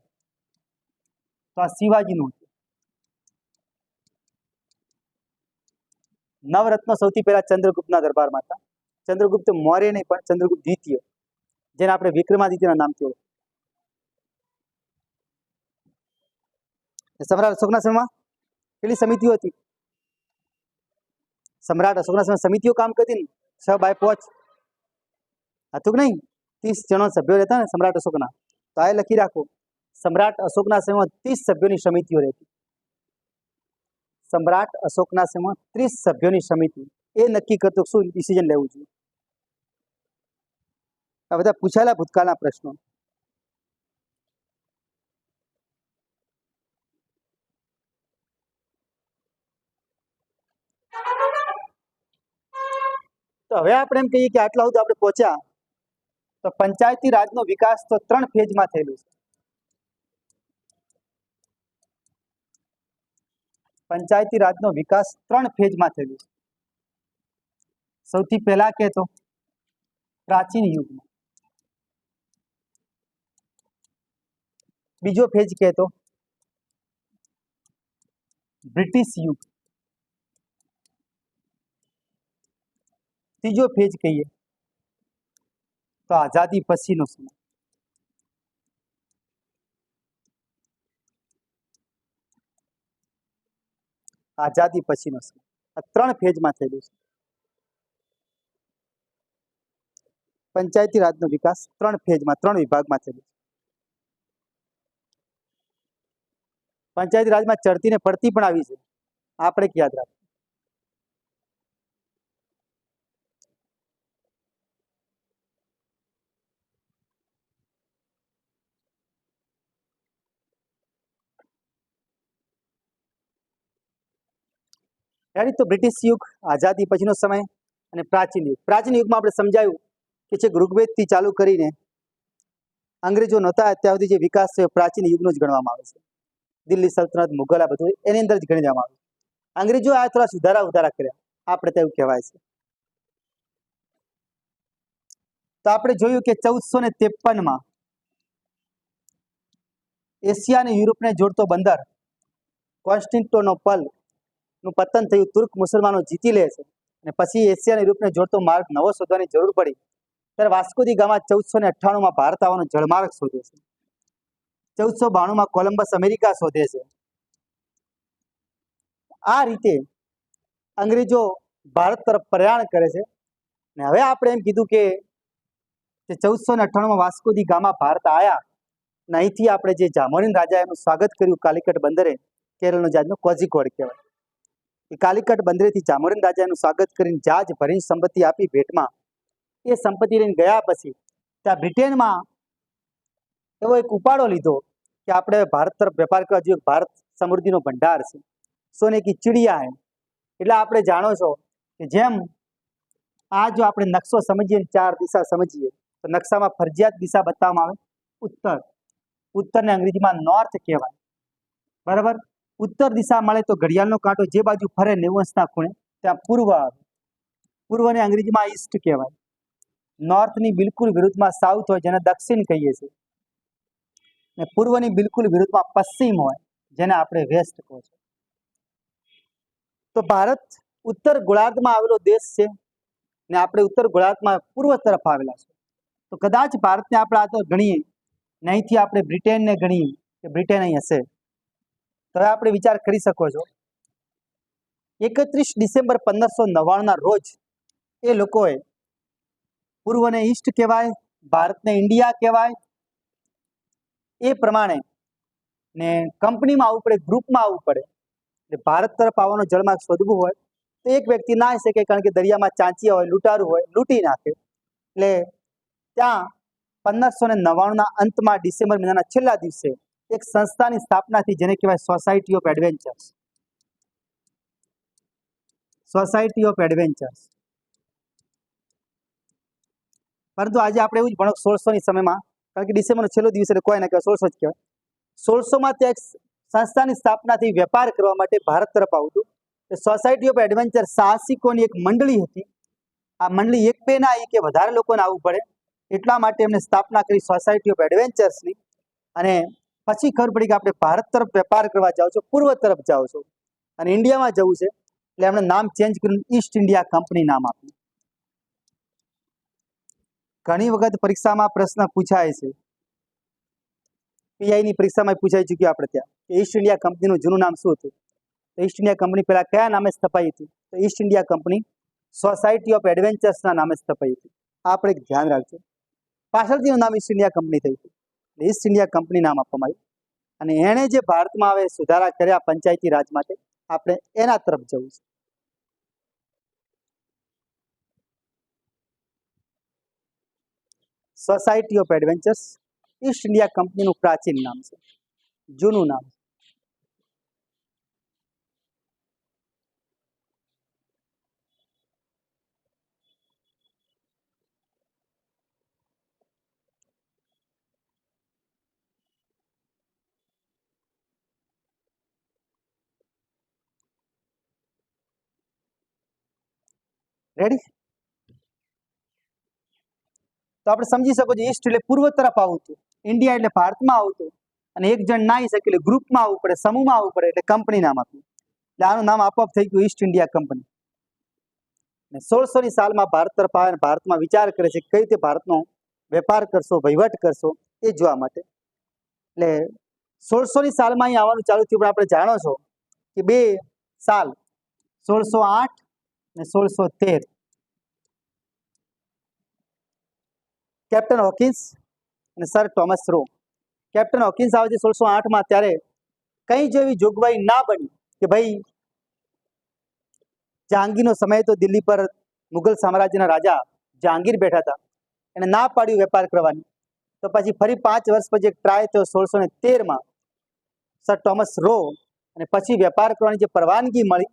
તો આ શિવાજીનું. નવરત્નો સૌથી પહેલા ચંદ્રગુપ્તના દરબારમાં હતા. ચંદ્રગુપ્ત મૌર્ય નહીં, પણ ચંદ્રગુપ્ત દ્વિતીય, જેને આપણે વિક્રમાદિત્યના નામથી ઓળખીએ. સમ્રાટ અશોકના સમયમાં કેટલી સમિતિઓ હતી? સમ્રાટ અશોકના સમય સમિતિઓ કામ કરતી ને 6/5 હતું કે નહીં, 30 જણો સભ્યો રહેતા ને સમ્રાટ અશોકના. તો આ લખી રાખો, સમ્રાટ અશોકના સમયમાં 30 સભ્યોની સમિતિઓ રહેતી. સમ્રાટ અશોકના સમયમાં 30 સભ્યોની સમિતિ એ નક્કી કરતો શું ડિસિઝન લેવું જોઈએ. આ બધા પૂછાયેલા ભૂતકાળના પ્રશ્નો. તો હવે આપણે એમ કહીએ કે આટલા સુધી આપણે પહોંચ્યા તો પંચાયતી રાજનો વિકાસ તો 3 ફેઝમાં થયેલો છે. પંચાયતી રાજનો વિકાસ 3 ફેઝમાં થયેલો છે. સૌથી પહેલા કે તો પ્રાચીન યુગમાં, બીજો ફેઝ કે તો બ્રિટિશ યુગ, ત્રીજો ફેઝ કહીએ તો આઝાદી પછીનો સમય. આઝાદી પછીનો સમય આ 3 ફેઝમાં થયેલું છે. પંચાયતી રાજનો વિકાસ 3 ફેઝમાં 3 વિભાગમાં થયેલો છે. પંચાયતી રાજમાં ચડતી ને પડતી પણ આવી છે, આપણે યાદ રાખવું. यानी तो ब्रिटिश युग, आजादी पछीनो समय અને પ્રાચીન યુગ. પ્રાચીન યુગમાં આપણે સમજાયું કે છે ઋગ્વેદથી ચાલુ કરીને અંગ્રેજો નહોતા ત્યાં સુધી જે વિકાસ છે પ્રાચીન યુગનો જ ગણવામાં આવે છે. દિલ્હી સલ્તનત, મુગલ, આ બધું એની અંદર જ ગણી દેવામાં આવે. અંગ્રેજો આ થોડા સુધારા કર્યા, આપણે તો એવું કહેવાય છે. તો આપણે જોયું કે 1453માં એશિયા અને યુરોપને જોડતો બંદર કોન્સ્ટેન્ટિનોપલ નું પતન થયું. તુર્ક મુસલમાનો જીતી લે છે અને પછી એશિયા અને યુરોપને જોડતો માર્ગ નવો શોધવાની જરૂર પડી. ત્યારે વાસ્કો દી ગામા 1498માં ભારત આવવાનો જળમાર્ગ શોધે છે. 1492માં કોલંબસ અમેરિકા શોધે છે. આ રીતે અંગ્રેજો ભારત તરફ પ્રયાણ કરે છે. અને હવે આપણે એમ કીધું કે 1498માં વાસ્કો દી ગામા ભારત આવ્યા અને અહીંથી આપણે જે જામોરીન રાજા એનું સ્વાગત કર્યું કાલિકટ બંદરે, કેરળનો જહાજનો કોઝિકોડ કહેવાય. એ કાલિકટ બંદરેથી જામોરીન રાજા એનું સ્વાગત કરીને જહાજ ભરીને સંપત્તિ આપી ભેટમાં. એ સંપત્તિ લઈને ગયા પછી ત્યાં બ્રિટેનમાં એવો એક ઉપાડો લીધો કે આપણે ભારત તરફ વેપાર કરવા જોઈએ, ભારત સમૃદ્ધિનો ભંડાર છે, સોને કી ચિડિયા હે. એટલે આપણે જાણો છો કે જેમ આ જો આપણે નકશો સમજીએ, 4 દિશા સમજીએ તો નકશામાં ફરજિયાત દિશા બતાવવામાં આવે ઉત્તર. ઉત્તરને અંગ્રેજીમાં નોર્થ કહેવાય, બરાબર. ઉત્તર દિશા મળે તો ઘડિયાળનો કાંટો જે બાજુ ફરે 90 અંશના ખૂણે ત્યાં પૂર્વ આવે. પૂર્વને અંગ્રેજીમાં ઈસ્ટ કહેવાય. નોર્થની બિલકુલ વિરુદ્ધમાં સાઉથ હોય જેને દક્ષિણ કહીએ છીએ, અને પૂર્વની બિલકુલ વિરુદ્ધમાં પશ્ચિમ હોય જેને આપણે વેસ્ટ કહો છો. તો ભારત ઉત્તર ગોળાર્ધમાં આવેલો દેશ છે ને આપણે ઉત્તર ગોળાર્ધમાં પૂર્વ તરફ આવેલા છે. તો કદાચ ભારતને આપણે આ તો ગણીએ ને અહીંથી આપણે બ્રિટેનને ગણીએ કે બ્રિટેન અહીં હશે. તો હવે આપણે વિચાર કરી શકો છો 31 ડિસેમ્બર 1599ના રોજ એ લોકોએ પૂર્વને ઈસ્ટ કહેવાય, ભારતને ઇન્ડિયા કહેવાય. એ પ્રમાણે ને કંપનીમાં આવવું પડે, ગ્રુપમાં આવવું પડે. એટલે ભારત તરફ આવવાનો જળમાર્ગ શોધવું હોય તો એક વ્યક્તિ ના આવી શકે, કારણ કે દરિયામાં ચાંચિયા હોય, લૂંટારું હોય, લૂંટી નાખે. એટલે ત્યાં 1599ના અંતમાં ડિસેમ્બર મહિનાના છેલ્લા દિવસે એક સંસ્થાની સ્થાપના થઈ જેને કહેવાય society of adventures. Society of adventures. પરંતુ આજે આપણે એવું જ ભણો 1600ની સમયમાં, કારણ કે ડિસેમ્બરનો છેલ્લો દિવસ એટલે કોઈ ના કહેવાય 1600 જ કહેવાય. 1600માં ત્યાં એક સંસ્થાની સ્થાપના થઈ વેપાર કરવા માટે ભારત તરફ આવતું. સોસાયટી ઓફ એડવેન્ચર સાહસિકોની એક મંડળી હતી. આ મંડળી એક બે ના આવી કે વધારે લોકોને આવવું પડે, એટલા માટે એમને સ્થાપના કરી સોસાયટી ઓફ એડવેન્ચર્સની. અને પછી ખબર પડી કે આપણે ભારત તરફ વેપાર કરવા જાઓ છો, પૂર્વ તરફ જાઓ છો અને ઇન્ડિયામાં જવું છે, એટલે એમણે નામ ચેન્જ કરીને ઈસ્ટ ઇન્ડિયા કંપની નામ આપ્યું. ઘણી વખત પરીક્ષામાં પ્રશ્ન પૂછાય છે, પીઆઈની પરીક્ષામાં પૂછાઈ ચૂક્યું આપણે ત્યાં, ઈસ્ટ ઇન્ડિયા કંપનીનું જૂનું નામ શું હતું? તો ઈસ્ટ ઇન્ડિયા કંપની પહેલા કયા નામે સ્થપાઈ હતી? તો East India company society of એડવેન્ચર્સના નામે સ્થપાઈ હતી. આ આપણે એક ધ્યાન રાખજો. પાછળથી એનું નામ ઈસ્ટ ઇન્ડિયા કંપની થઈ હતી. ઈસ્ટ ઇન્ડિયા કંપની નામ આપવામાં આવ્યું. અને એણે જે ભારતમાં હવે સુધારા કર્યા પંચાયતી રાજ માટે, આપણે એના તરફ જવું છે. Society of adventures East India કંપનીનું પ્રાચીન નામ છે, જૂનું નામ. રેડી? તો આપણે સમજી શકો છો, ઈસ્ટ એટલે પૂર્વ તરફ આવતું, ઇન્ડિયા એટલે ભારતમાં આવતું, અને એક જણ ના આવી શકે એટલે ગ્રુપમાં આવવું પડે, સમૂહમાં આવવું પડે એટલે કંપની નામ આપ્યું. એટલે આનું નામ આપોઆપ થઈ ગયું ઈસ્ટ ઇન્ડિયા કંપની. 1600ની સાલમાં ભારત તરફ આવે, ભારતમાં વિચાર કરે છે કઈ રીતે ભારતનો વેપાર કરશો, વહીવટ કરશો, એ જોવા માટે. એટલે 1600ની સાલમાં અહીં આવવાનું ચાલુ થયું, પણ આપણે જાણો છો કે બે સાલ 1608 અને 1613 કેપ્ટન હોકિન્સ અને sir Thomas Roe. Captain Hawkins આવે છે 1608માં. ત્યારે કઈ જો એવી જોગવાઈ ના બની કે ભાઈ જહાંગીરનો સમય તો દિલ્હી પર મુઘલ સામ્રાજ્યના રાજા જહાંગીર બેઠા હતા, એને ના પાડ્યું વેપાર કરવાની. તો પછી ફરી 5 વર્ષ પછી એક ટ્રાય થયો 1613માં સર ટોમસ રો, અને પછી વેપાર કરવાની જે પરવાનગી મળી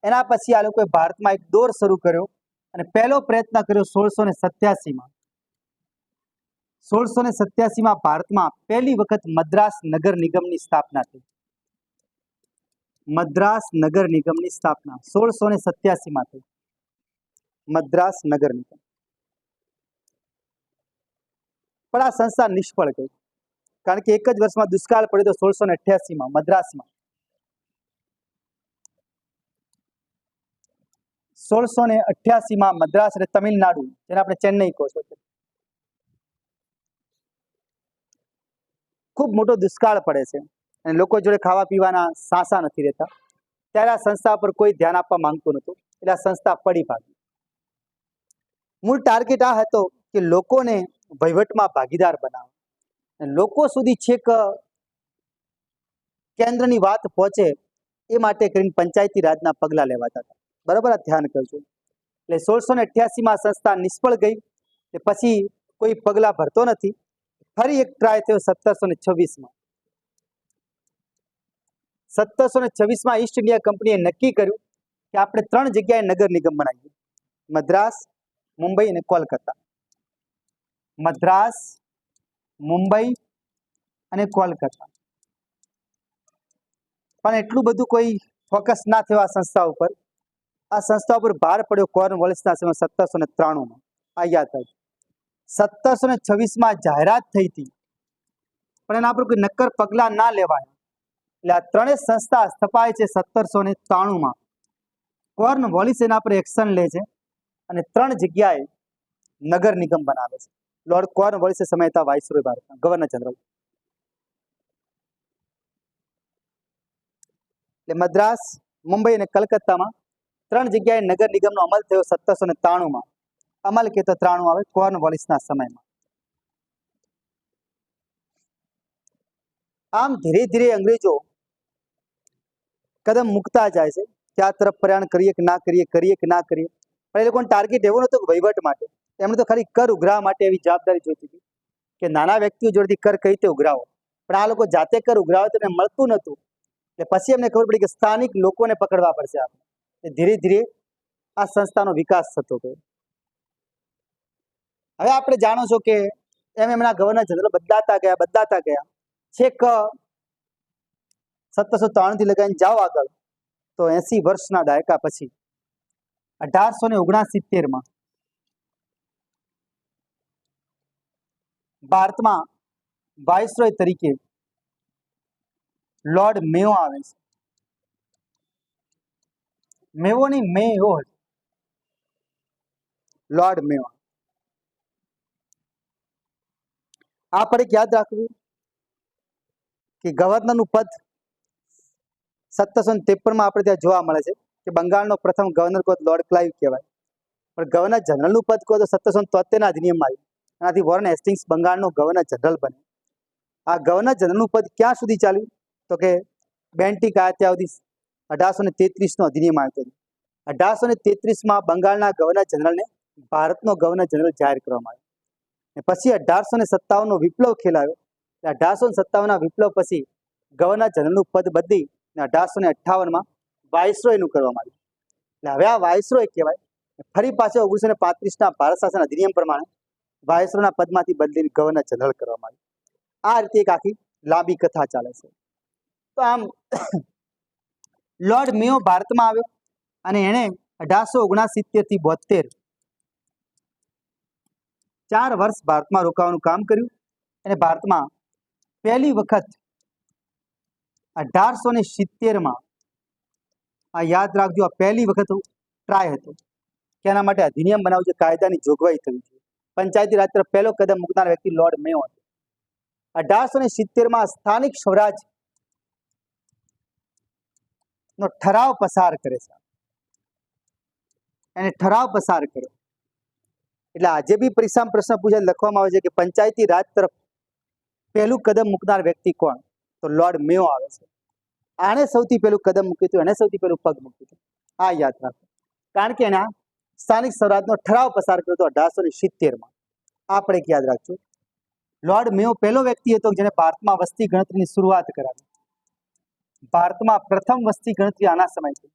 એના પછી આ લોકોએ ભારતમાં એક દોર શરૂ કર્યો, અને પહેલો પ્રયત્ન કર્યો 1687માં. 1687માં ભારતમાં પહેલી વખત મદ્રાસ નગર નિગમની સ્થાપના થઈ. મદ્રાસ નગર નિગમની સ્થાપના 1687માં થઈ. મદ્રાસ નગર નિગમ. પણ આ સંસ્થા નિષ્ફળ ગઈ, કારણ કે એક જ વર્ષમાં દુષ્કાળ પડ્યો તો 1688માં મદ્રાસમાં. 1688માં મદ્રાસ એટલે તમિલનાડુ, જેને આપણે ચેન્નઈ કહો છો, ખૂબ મોટો દુષ્કાળ પડે છે અને લોકો જોડે ખાવા પીવાના સાસા નથી રહેતા. ત્યારે આ સંસ્થા પર કોઈ ધ્યાન આપવા માંગતું નહોતું, એટલે આ સંસ્થા પડી ભાગી. મૂળ ટાર્ગેટ આ હતો કે લોકોને વહીવટમાં ભાગીદાર બનાવો, અને લોકો સુધી છેક કેન્દ્રની વાત પહોંચે એ માટે કરીને પંચાયતી રાજના પગલાં લેવાતા હતા. બરાબર, આ ધ્યાન કરજો. એટલે 1688માં સંસ્થા નિષ્ફળ ગઈ, એટલે પછી કોઈ પગલાં ભરતો નથી. ફરી એક ટ્રાય થયો 1726માં. 1726માં ઈસ્ટ ઇન્ડિયા કંપનીએ નક્કી કર્યું કે આપણે 3 જગ્યાએ નગર નિગમ બનાવીએ: મદ્રાસ, મુંબઈ અને કોલકાતા. મદ્રાસ, મુંબઈ અને કોલકાતા. પણ એટલું બધું કોઈ ફોકસ ના થયો આ સંસ્થા ઉપર. આ સંસ્થા ઉપર ભાર પડ્યો કોર્નવોલિસના સમયમાં 1793માં. આ યાદ થાય. 1726માં જાહેરાત થઈ હતી, પણ એના પર કોઈ નક્કર પગલાં ના લેવાયા. એટલે આ ત્રણેય સંસ્થા સ્થપાય છે 1793માં. કોર્નવોલિસ એના પર એક્શન લે છે અને 3 જગ્યાએ નગર નિગમ બનાવે છે. લોર્ડ કોર્નવોલિસ સમય હતા વાઇસરોય ભારતના, ગવર્નર જનરલ. એટલે મદ્રાસ, મુંબઈ અને કલકત્તામાં 3 જગ્યાએ નગર નિગમનો અમલ થયો 1793માં. અમલ કે તો 93 આવે, કોર્નવોલિસના સમયમાં. આમ ધીરે ધીરે અંગ્રેજો કદમ મૂકતા જાય છે કે આ તરફ પ્રયાણ કરીએ કે ના કરીએ, કરીએ કે ના કરીએ. પણ એ લોકોનો ટાર્ગેટ એવો નહોતો કે વહીવટ માટે. એમણે તો ખાલી કર ઉઘરાવા માટે એવી જવાબદારી જોઈતી હતી કે નાના વ્યક્તિઓ જોડેથી કર કઈ રીતે ઉઘરાવો. પણ આ લોકો જાતે કર ઉઘરાવે તો એને મળતું નહોતું. એટલે પછી એમને ખબર પડી કે સ્થાનિક લોકોને પકડવા પડશે આપણે. ધીરે ધીરે આ સંસ્થાનો વિકાસ થતો ગયો. હવે આપણે જાણો છો કે એમના ગવર્નર જનરલ બદલાતા ગયા. છેક 1793થી લગાવીને જાઓ આગળ તો 80 વર્ષના દાયકા પછી 1869માં ભારતમાં વાઇસરોય તરીકે લોર્ડ મેયો આવે છે. મેવો નહીં, મેયો, લોર્ડ મેયો. આ પર એક યાદ રાખવું કે ગવર્નરનું પદ 1753 આપણે ત્યાં જોવા મળે છે કે બંગાળનો પ્રથમ ગવર્નર કોત લોર્ડ ક્લાઇવ કહેવાય, પણ ગવર્નર જનરલનું પદ કહો તો 1773ના અધિનિયમમાં આવ્યું. એનાથી વોરેન હેસ્ટિંગ્સ બંગાળનો ગવર્નર જનરલ બને. આ ગવર્નર જનરલનું પદ ક્યાં સુધી ચાલ્યું તો કે બેન્ટિક આવ્યા ત્યાં સુધી 1833નો અધિનિયમ આવ્યો હતો. 1833માં બંગાળના ગવર્નર જનરલને ભારતનો ગવર્નર જનરલ જાહેર કરવામાં આવ્યો. પછી 1857નો વિપ્લવ ખેલાયો. 1857ના વિપ્લવ પછી ગવર્નર જનરલનું પદ બદલી 1858માં વાઇસરોયનું કરવામાં આવ્યું. એટલે હવે આ વાઇસરોય કહેવાય. ફરી પાછો 1935ના ભારત શાસન અધિનિયમ પ્રમાણે વાઇસરોયના પદમાંથી બદલીને ગવર્નર જનરલ કરવામાં આવ્યું. આ રીતે એક આખી લાંબી કથા ચાલે છે. તો આમ લોર્ડ મેયો ભારતમાં આવ્યો અને એણે 1869 થી 72 4 વર્ષ ભારતમાં રોકાવાનું કામ કર્યું. અને ભારતમાં પહેલી વખત 1870માં, આ યાદ રાખજો, આ પહેલી વખત ટ્રાય હતો કે એના માટે અધિનિયમ બનાવવું છે, કાયદાની જોગવાઈ થવી છે. પંચાયતી રાજ તરફ પહેલો કદમ મૂકનાર વ્યક્તિ લોર્ડ મેયો હતો. 1870માં સ્થાનિક સ્વરાજ નો ઠરાવ પસાર કરે છે. એને ઠરાવ પસાર કર્યો એટલે આજે બી પરીક્ષામાં પ્રશ્ન પૂછાય લખવામાં આવે છે કે પંચાયતી રાજ તરફ પહેલું કદમ મૂકનાર વ્યક્તિ કોણ, તો લોર્ડ મેયો આવે છે. આને સૌથી પહેલું કદમ મૂક્યું હતું, એને સૌથી પહેલું પગ મૂક્યું હતું. આ યાદ રાખો, કારણ કે એના સ્થાનિક સ્વરાજનો ઠરાવ પસાર કર્યો હતો 1870માં. આ પણ એક યાદ રાખજો. લોર્ડ મેયો પહેલો વ્યક્તિ હતો જેને ભારતમાં વસ્તી ગણતરીની શરૂઆત કરાવી. ભારતમાં પ્રથમ વસ્તી ગણતરી આના સમયથી,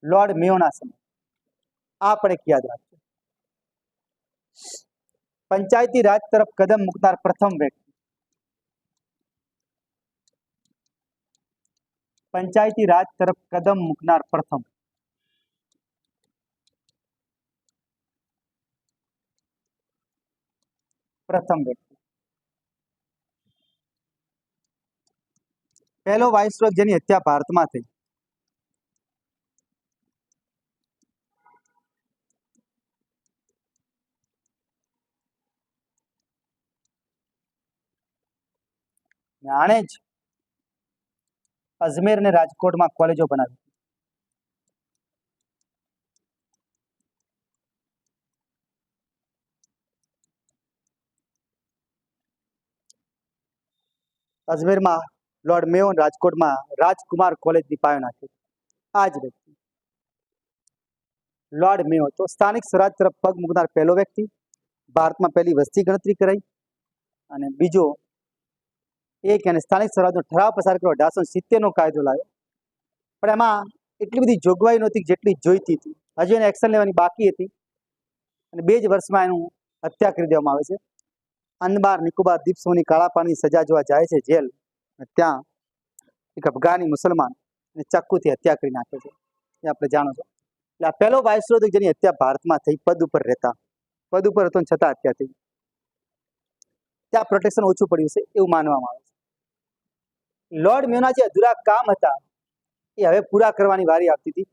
લોર્ડ મેયોના સમય. આ પણ એક યાદ રાખજો. પંચાયતી રાજ તરફ કદમ મૂકનાર પ્રથમ વ્યક્તિ, પંચાયતી રાજ તરફ કદમ મૂકનાર પ્રથમ વ્યક્તિ, પહેલો વાઇસરોય જેની હત્યા ભારતમાં થઈ. આણે જ અજમેર અને રાજકોટમાં કોલેજો બનાવી. અજમેરમાં લોર્ડ મેયો, રાજકોટમાં રાજકુમાર કોલેજની પાયો નાખી. આ જ વ્યક્તિ લોર્ડ મેયો તો સ્થાનિક સ્વરાજ તરફ પગ મૂકનાર પહેલો વ્યક્તિ, ભારતમાં પહેલી વસ્તી ગણતરી કરાઈ, અને બીજો એક એને સ્થાનિક સ્વરાજનો ઠરાવ પસાર કર્યો, 1870નો કાયદો લાવ્યો. પણ એમાં એટલી બધી જોગવાઈ નહોતી જેટલી જોઈતી હતી. હજી એને એક્શન લેવાની બાકી હતી અને 2 જ વર્ષમાં એનું હત્યા કરી દેવામાં આવે છે. અંદમાર નિકોબાર દ્વીપ સમૂહની કાળા પાણીની સજા જોવા જાય છે જેલ, ત્યાં એક અફઘાની મુસલમાન ને ચાકુથી હત્યા કરી નાખે છે. એ આપણે જાણો છો. એટલે આ પહેલો વાઇસરોય જેની હત્યા ભારતમાં થઈ, પદ ઉપર રહેતા, પદ ઉપર હતો છતાં હત્યા થઈ. ત્યાં પ્રોટેક્શન ઓછું પડ્યું છે એવું માનવામાં આવે છે. લોર્ડ મેયોના જે અધૂરા કામ હતા એ હવે પૂરા કરવાની વારી આવતી હતી.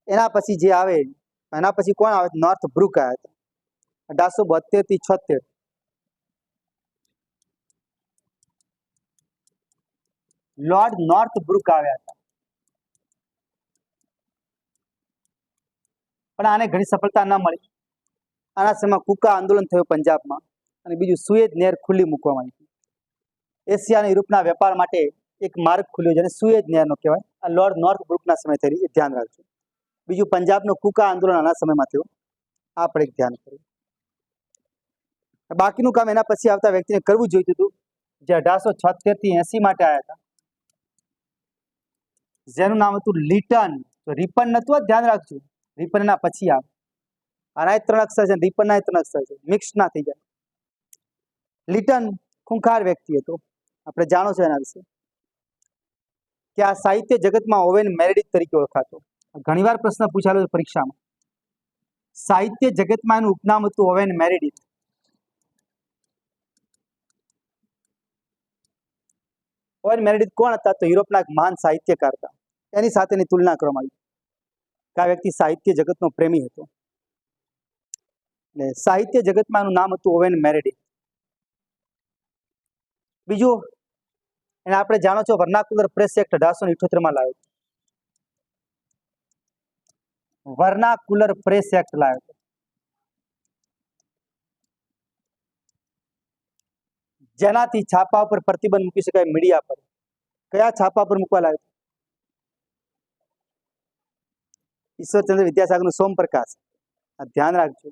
એના પછી જે આવે, એના પછી કોણ આવે, નોર્થ બ્રુક આવ્યા હતા 1872 થી 76. લોર્ડ નોર્થ બ્રુક આવ્યા હતા, પણ આને ઘણી સફળતા ન મળી. આના સમયમાં કુકા આંદોલન થયું પંજાબમાં, અને બીજું સુએજ નહેર ખુલ્લી મૂકવામાં આવી. એશિયા અને યુરોપના વેપાર માટે એક માર્ગ ખુલ્યો જેને સુએજ નહેરનો કહેવાય. આ લોર્ડ નોર્થ બ્રુકના સમય થઈ, એ ધ્યાન રાખજો. બીજું પંજાબનો કુકા આંદોલન આના સમયમાં થયું. આ પણ એક ધ્યાન કર્યું. બાકીનું કામ એના પછી આવતા વ્યક્તિને કરવું જોઈતું હતું, જે 1876 થી 80 માટે આવ્યા હતા, જેનું નામ હતું લિટન. તો રિપન નતું, ધ્યાન રાખજો. રિપન એના પછી આવે. આના 3 અક્ષર છે, રિપનના 3 અક્ષર છે, મિક્સ ના થઈ જાય. લિટન ખૂંખાર વ્યક્તિ હતો. આપણે જાણો છો એના વિશે કે આ સાહિત્ય જગતમાં ઓવેન મેરેડિથ તરીકે ઓળખાતો. ઘણીવાર પ્રશ્ન પૂછાયેલો છે પરીક્ષામાં. સાહિત્ય જગતમાં એનું ઉપનામ હતું ઓવેન મેરેડિથ. ઓવેન મેરેડિથ કોણ હતા, તો યુરોપના એક મહાન સાહિત્યકાર હતા. એની સાથેની તુલના કરવામાં આવી કે આ વ્યક્તિ સાહિત્ય જગતનો પ્રેમી હતો. એટલે સાહિત્ય જગતમાં એનું નામ હતું ઓવેન મેરેડિથ. બીજું અને આપણે જાણો છો વર્નાક્યુલર પ્રેસ એક્ટ 1878 માં લાવ્યો. વર્નાક્યુલર પ્રેસ એક્ટ લાવ્યો. જેનાથી છાપા ઉપર પ્રતિબંધ મૂકી શકાય મીડિયા પર. કયા છાપા પર મૂકવા લાવ્યો? ઈશ્વરચંદ્ર વિદ્યાસાગરનું સોમપ્રકાશ. આ ધ્યાન રાખજો.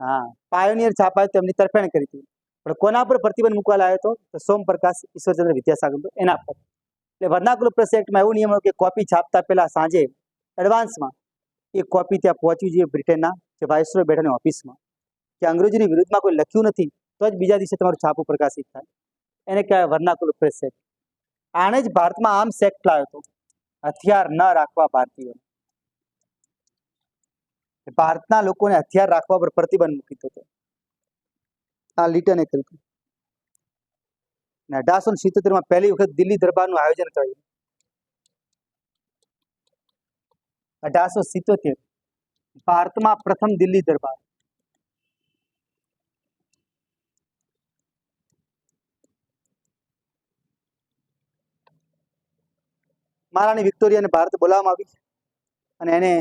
હા, પાયોનિયર છાપા તેમની તરફેણ કરી હતી. પણ કોના પર પ્રતિબંધ મૂકવા લાવ્યો હતો? તો સોમપ્રકાશ ઈશ્વરચંદ્ર વિદ્યાસાગર એના પર. એટલે વર્નાક્યુલર પ્રેસ એક્ટમાં એવું નિયમ હોય કે કોપી છાપતા પહેલા સાંજે એડવાન્સમાં એ કોપી ત્યાં પહોંચવી જોઈએ બ્રિટનના જે વાઇસરોય બેઠાની ઓફિસમાં, કે અંગ્રેજીની વિરુદ્ધમાં કોઈ લખ્યું નથી તો જ બીજા દિવસે તમારું છાપું પ્રકાશિત થાય. એને કહેવાય વર્નાક્યુલર પ્રેસ એક્ટ. આને જ ભારતમાં આર્મ્સ એક્ટ લાવ્યો હતો, હથિયાર ન રાખવા ભારતીયો. ભારતના લોકોને હથિયાર રાખવા પર પ્રતિબંધ મૂકી હતો. આ લીટને કર્યું હતું. 1877 પહેલી વખત દિલ્હી દરબારનું આયોજન થયું. 1877 ભારતમાં પ્રથમ દિલ્હી દરબાર. મહારાણી વિક્ટોરિયાને ભારત બોલાવવામાં આવી અને એને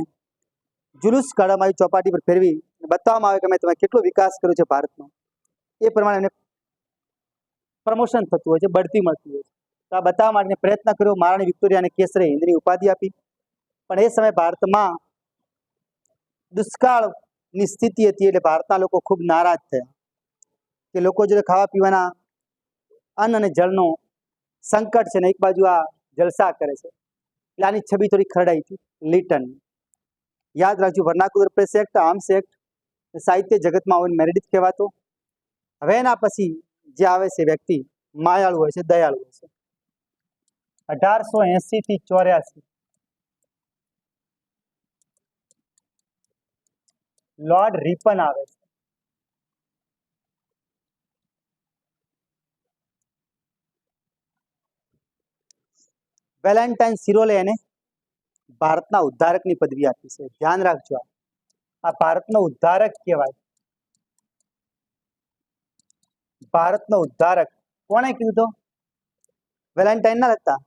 જુલુસ કાઢવામાં આવી, ચોપાટી પર ફેરવી બતાવવામાં આવે કે તમે કેટલો વિકાસ કર્યો છે ભારતનો. એ પ્રમાણે એને પ્રમોશન થતું હોય છે, બઢતી મળતી હોય છે. તો આ બતાવવા માટે પ્રયત્ન કર્યો. મહારાણી વિક્ટોરિયાને કેસરે હિન્દની ઉપાધિ આપી. પણ એ સમયે ભારતમાં દુષ્કાળની સ્થિતિ હતી એટલે ભારતના લોકો ખૂબ નારાજ થયા કે લોકો જોડે ખાવા પીવાના અન્ન અને જળનો સંકટ છે ને એક બાજુ આ જલસા કરે છે. એટલે આની છબી થોડી ખરડાઈ હતી લીટન. યાદ રાખજો, vernacular press act, arms act, સાહિત્ય જગતમાં ઓવન મેરેડિથ કહેવાતો. હવે એના પછી જે આવે છે વ્યક્તિ માયાળુ હોય છે, દયાળુ હોય છે. 1880 થી 84 લોર્ડ રિપન આવે છે. વેલેન્ટાઇન સિરોલે એને ભારતના ઉદ્ધારકની પદવી આપી છે. ધ્યાન રાખજો, આ ભારતનો ઉદ્ધારક કહેવાય. ભારતનો ઉદ્ધારક કોણે કીધું તો? વેલેન્ટાઇન ના હતા.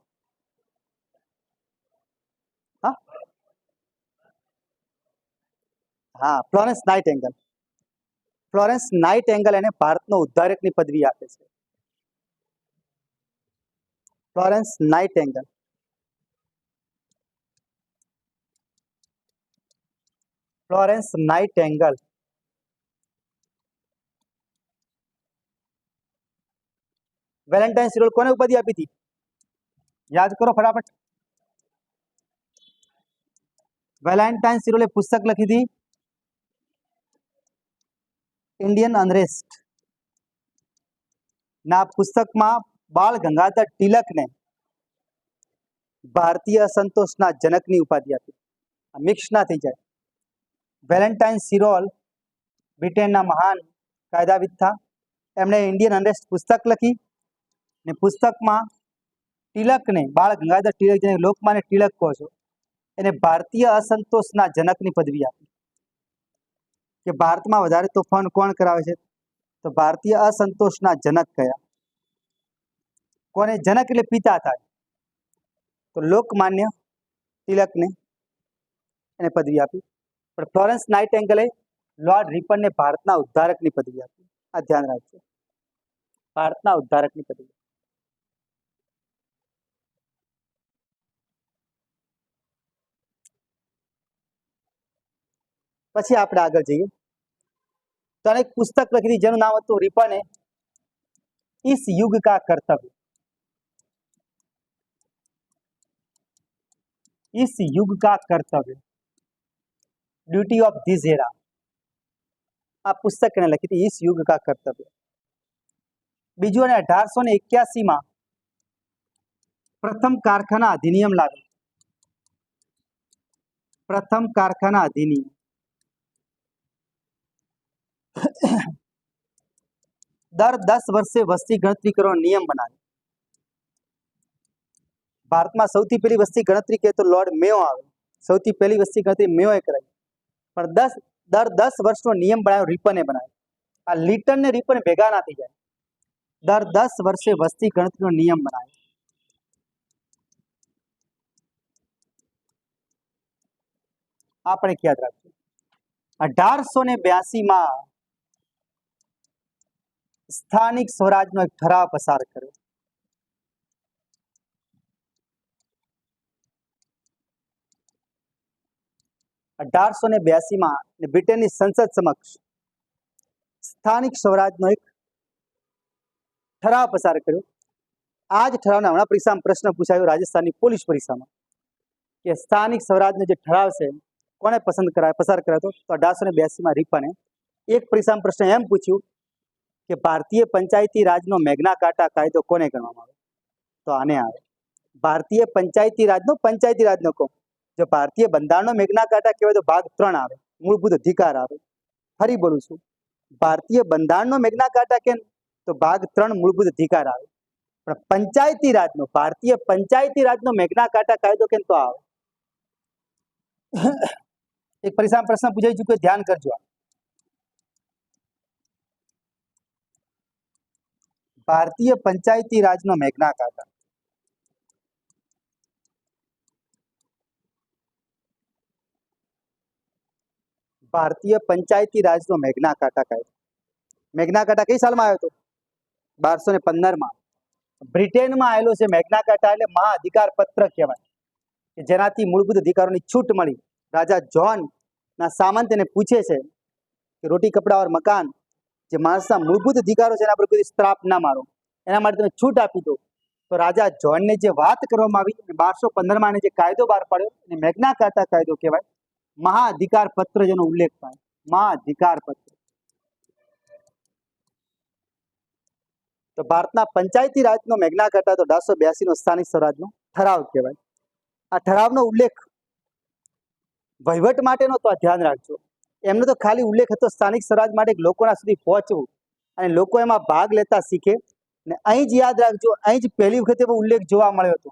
હા, ફ્લોરેન્સ નાઇટિંગેલ. ફ્લોરેન્સ નાઇટિંગેલ એને ભારતનો ઉદ્ધારકની પદવી આપે છે. ફ્લોરેન્સ નાઇટિંગેલ. ફ્લોરેન્સ નાઇટિંગેલ. વેલેન્ટાઇન સિરોલ કોને ઉપાધિ આપી હતી? યાદ કરો ફટાફટ. વેલેન્ટાઇન સિરોલે પુસ્તક લખી હતી ઇન્ડિયન અનરેસ્ટ. ના પુસ્તકમાં બાળ ગંગાધર તિલકને ભારતીય અસંતોષના જનકની ઉપાધિ આપી. મિક્સ ના થઈ જાય. વેલેન્ટાઇન સિરોલ બ્રિટનના મહાન કાયદાવિદ હતા. એમણે ઇન્ડિયન અનરેસ્ટ પુસ્તક લખી ને પુસ્તકમાં તિલકને, બાળ ગંગાધર તિલક, જેને લોકમાન્ય તિલક કહો છો, એને ભારતીય અસંતોષના જનકની પદવી આપી. કે ભારતમાં વધારે તોફાન કોણ કરાવે છે? તો ભારતીય અસંતોષના જનક કયા? કોને જનક એટલે પિતા થાય, તો લોકમાન્ય તિલકને એને પદવી આપી. પણ ફ્લોરેન્સ નાઇટિંગેલે લોર્ડ રિપનને ભારતના ઉદ્ધારકની પદવી આપી. આ ધ્યાન રાખજો, ભારતના ઉદ્ધારકની પદવી. પછી આપણે આગળ જઈએ તો એક પુસ્તક લખી હતી જેનું નામ હતું રિપને ઇસ યુગ કા કર્તવ્ય. इस युग का कर्तव्य, ड्यूटी ऑफ दिस एरा. આ પુસ્તક એને લખી હતી, इस युग का कर्तव्य. બીજું, અને 1881 પ્રથમ કારખાના અધિનિયમ લાવ્યો. પ્રથમ કારખાના અધિનિયમ. દર 10 વર્ષે વસ્તી ગણતરી કરવાનો નિયમ બનાવ્યો. ભારતમાં સૌથી પહેલી વસ્તી ગણતરી કહે તો લોર્ડ મેયો આવે. સૌથી પહેલી વસ્તી ગણતરી મેયોએ કરાવી. પણ દર 10 વર્ષનો નિયમ બનાવ્યો રિપને બનાવ્યો. આ લીટન ને રિપન ભેગા ના થઈ જાય. દર 10 વર્ષે વસ્તી ગણતરીનો નિયમ બનાવ્યો. આ પણ એક યાદ રાખજો. 1882 સ્થાનિક સ્વરાજનો એક ઠરાવ પસાર કર્યો. 1882 બ્રિટનની સંસદ સમક્ષ સ્થાનિક સ્વરાજનો એક ઠરાવ પસાર કર્યો. આ જ ઠરાવના હમણાં પરીક્ષામાં પ્રશ્ન પૂછાયો રાજસ્થાનની પોલીસ પરીક્ષામાં કે સ્થાનિક સ્વરાજનો જે ઠરાવ છે કોને પસાર કરાયો હતો? તો 1882 રીપને. એક પરીક્ષામાં પ્રશ્ન એમ પૂછ્યું કે ભારતીય પંચાયતી રાજનો મેગ્ના કાર્ટા કાયદો કોને ગણવામાં આવે? તો આને આવે. ભારતીય પંચાયતી રાજનો કહો. જો ભારતીય બંધારણનો મેગ્ના કાર્ટા કહેવાય તો ભાગ 3 આવે, મૂળભૂત અધિકાર આવે. ફરી બોલું છું, ભારતીય બંધારણનો મેગ્ના કાર્ટા કેમ? તો ભાગ 3 મૂળભૂત અધિકાર આવે. પણ ભારતીય પંચાયતી રાજનો મેગ્ના કાર્ટા કાયદો કેમ? તો આવે. એક પરીક્ષામાં પ્રશ્ન પૂછાઈ ચૂક્યો, ધ્યાન કરજો. ભારતીય પંચાયતી રાજનો મેગ્ના કાર્ટા. ભારતીય પંચાયતી રાજનો મેગ્ના કાર્ટા કાયદો. મેગ્ના કાર્ટા કઈ સાલમાં આવ્યો હતો? 1215 બ્રિટેનમાં આવેલો છે. મેગ્ના કાર્ટા એટલે મહા અધિકાર પત્ર કહેવાય કે જેનાથી મૂળભૂત અધિકારોની છૂટ મળી. રાજા જ્હોન ના સામંત એને પૂછે છે કે રોટી કપડા ઓર મકાન જે માણસના મૂળભૂત અધિકારો છે એના પર કોઈ સ્ત્રાપ ના મારો, એના માટે તમે છૂટ આપી દો. તો રાજા જ્હોનને જે વાત કરવામાં આવી 1215 જે કાયદો બહાર પાડ્યો એને મેગ્ના કાર્ટા કાયદો કહેવાય. મહા અધિકાર પત્ર જેનો ઉલ્લેખ થાય, મહા અધિકાર પત્ર. તો ભારતના પંચાયતી રાજનો મેગ્ના કાર્ટા તો 1882 સ્થાનિક સ્વરાજનો ઠરાવ કહેવાય. આ ઠરાવનો ઉલ્લેખ વહીવટ માટેનો તો ધ્યાન રાખજો. એમનો તો ખાલી ઉલ્લેખ હતો સ્થાનિક સ્વરાજ માટે લોકોના સુધી પહોંચવું અને લોકો એમાં ભાગ લેતા શીખે. ને અહીં જ યાદ રાખજો, અહીં જ પહેલી વખત એવો ઉલ્લેખ જોવા મળ્યો હતો.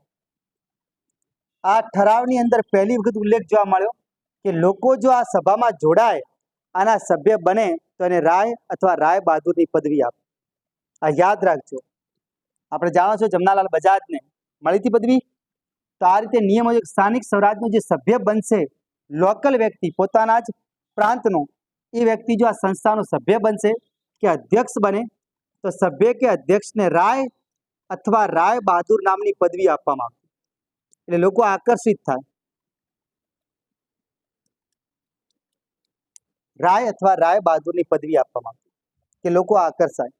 આ ઠરાવની અંદર પહેલી વખત ઉલ્લેખ જોવા મળ્યો કે લોકો જો આ સભામાં જોડાય, આના સભ્ય બને તો એને રાય અથવા રાય બહાદુરની પદવી આપે. આ યાદ રાખજો. આપણે જાણો છો જમનાલાલ બજાજને મળી હતી પદવી. તો આ રીતે નિયમો સ્થાનિક સ્વરાજનો જે સભ્ય બનશે, લોકલ વ્યક્તિ પોતાના જ પ્રાંતનો, એ વ્યક્તિ જો આ સંસ્થાનો સભ્ય બનશે કે અધ્યક્ષ બને તો સભ્ય કે અધ્યક્ષને રાય અથવા રાય બહાદુર નામની પદવી આપવામાં આવશે. એટલે લોકો આકર્ષિત થાય. રાય અથવા રાય બહાદુરની પદવી આપવામાં આવશે કે લોકો આકર્ષાય.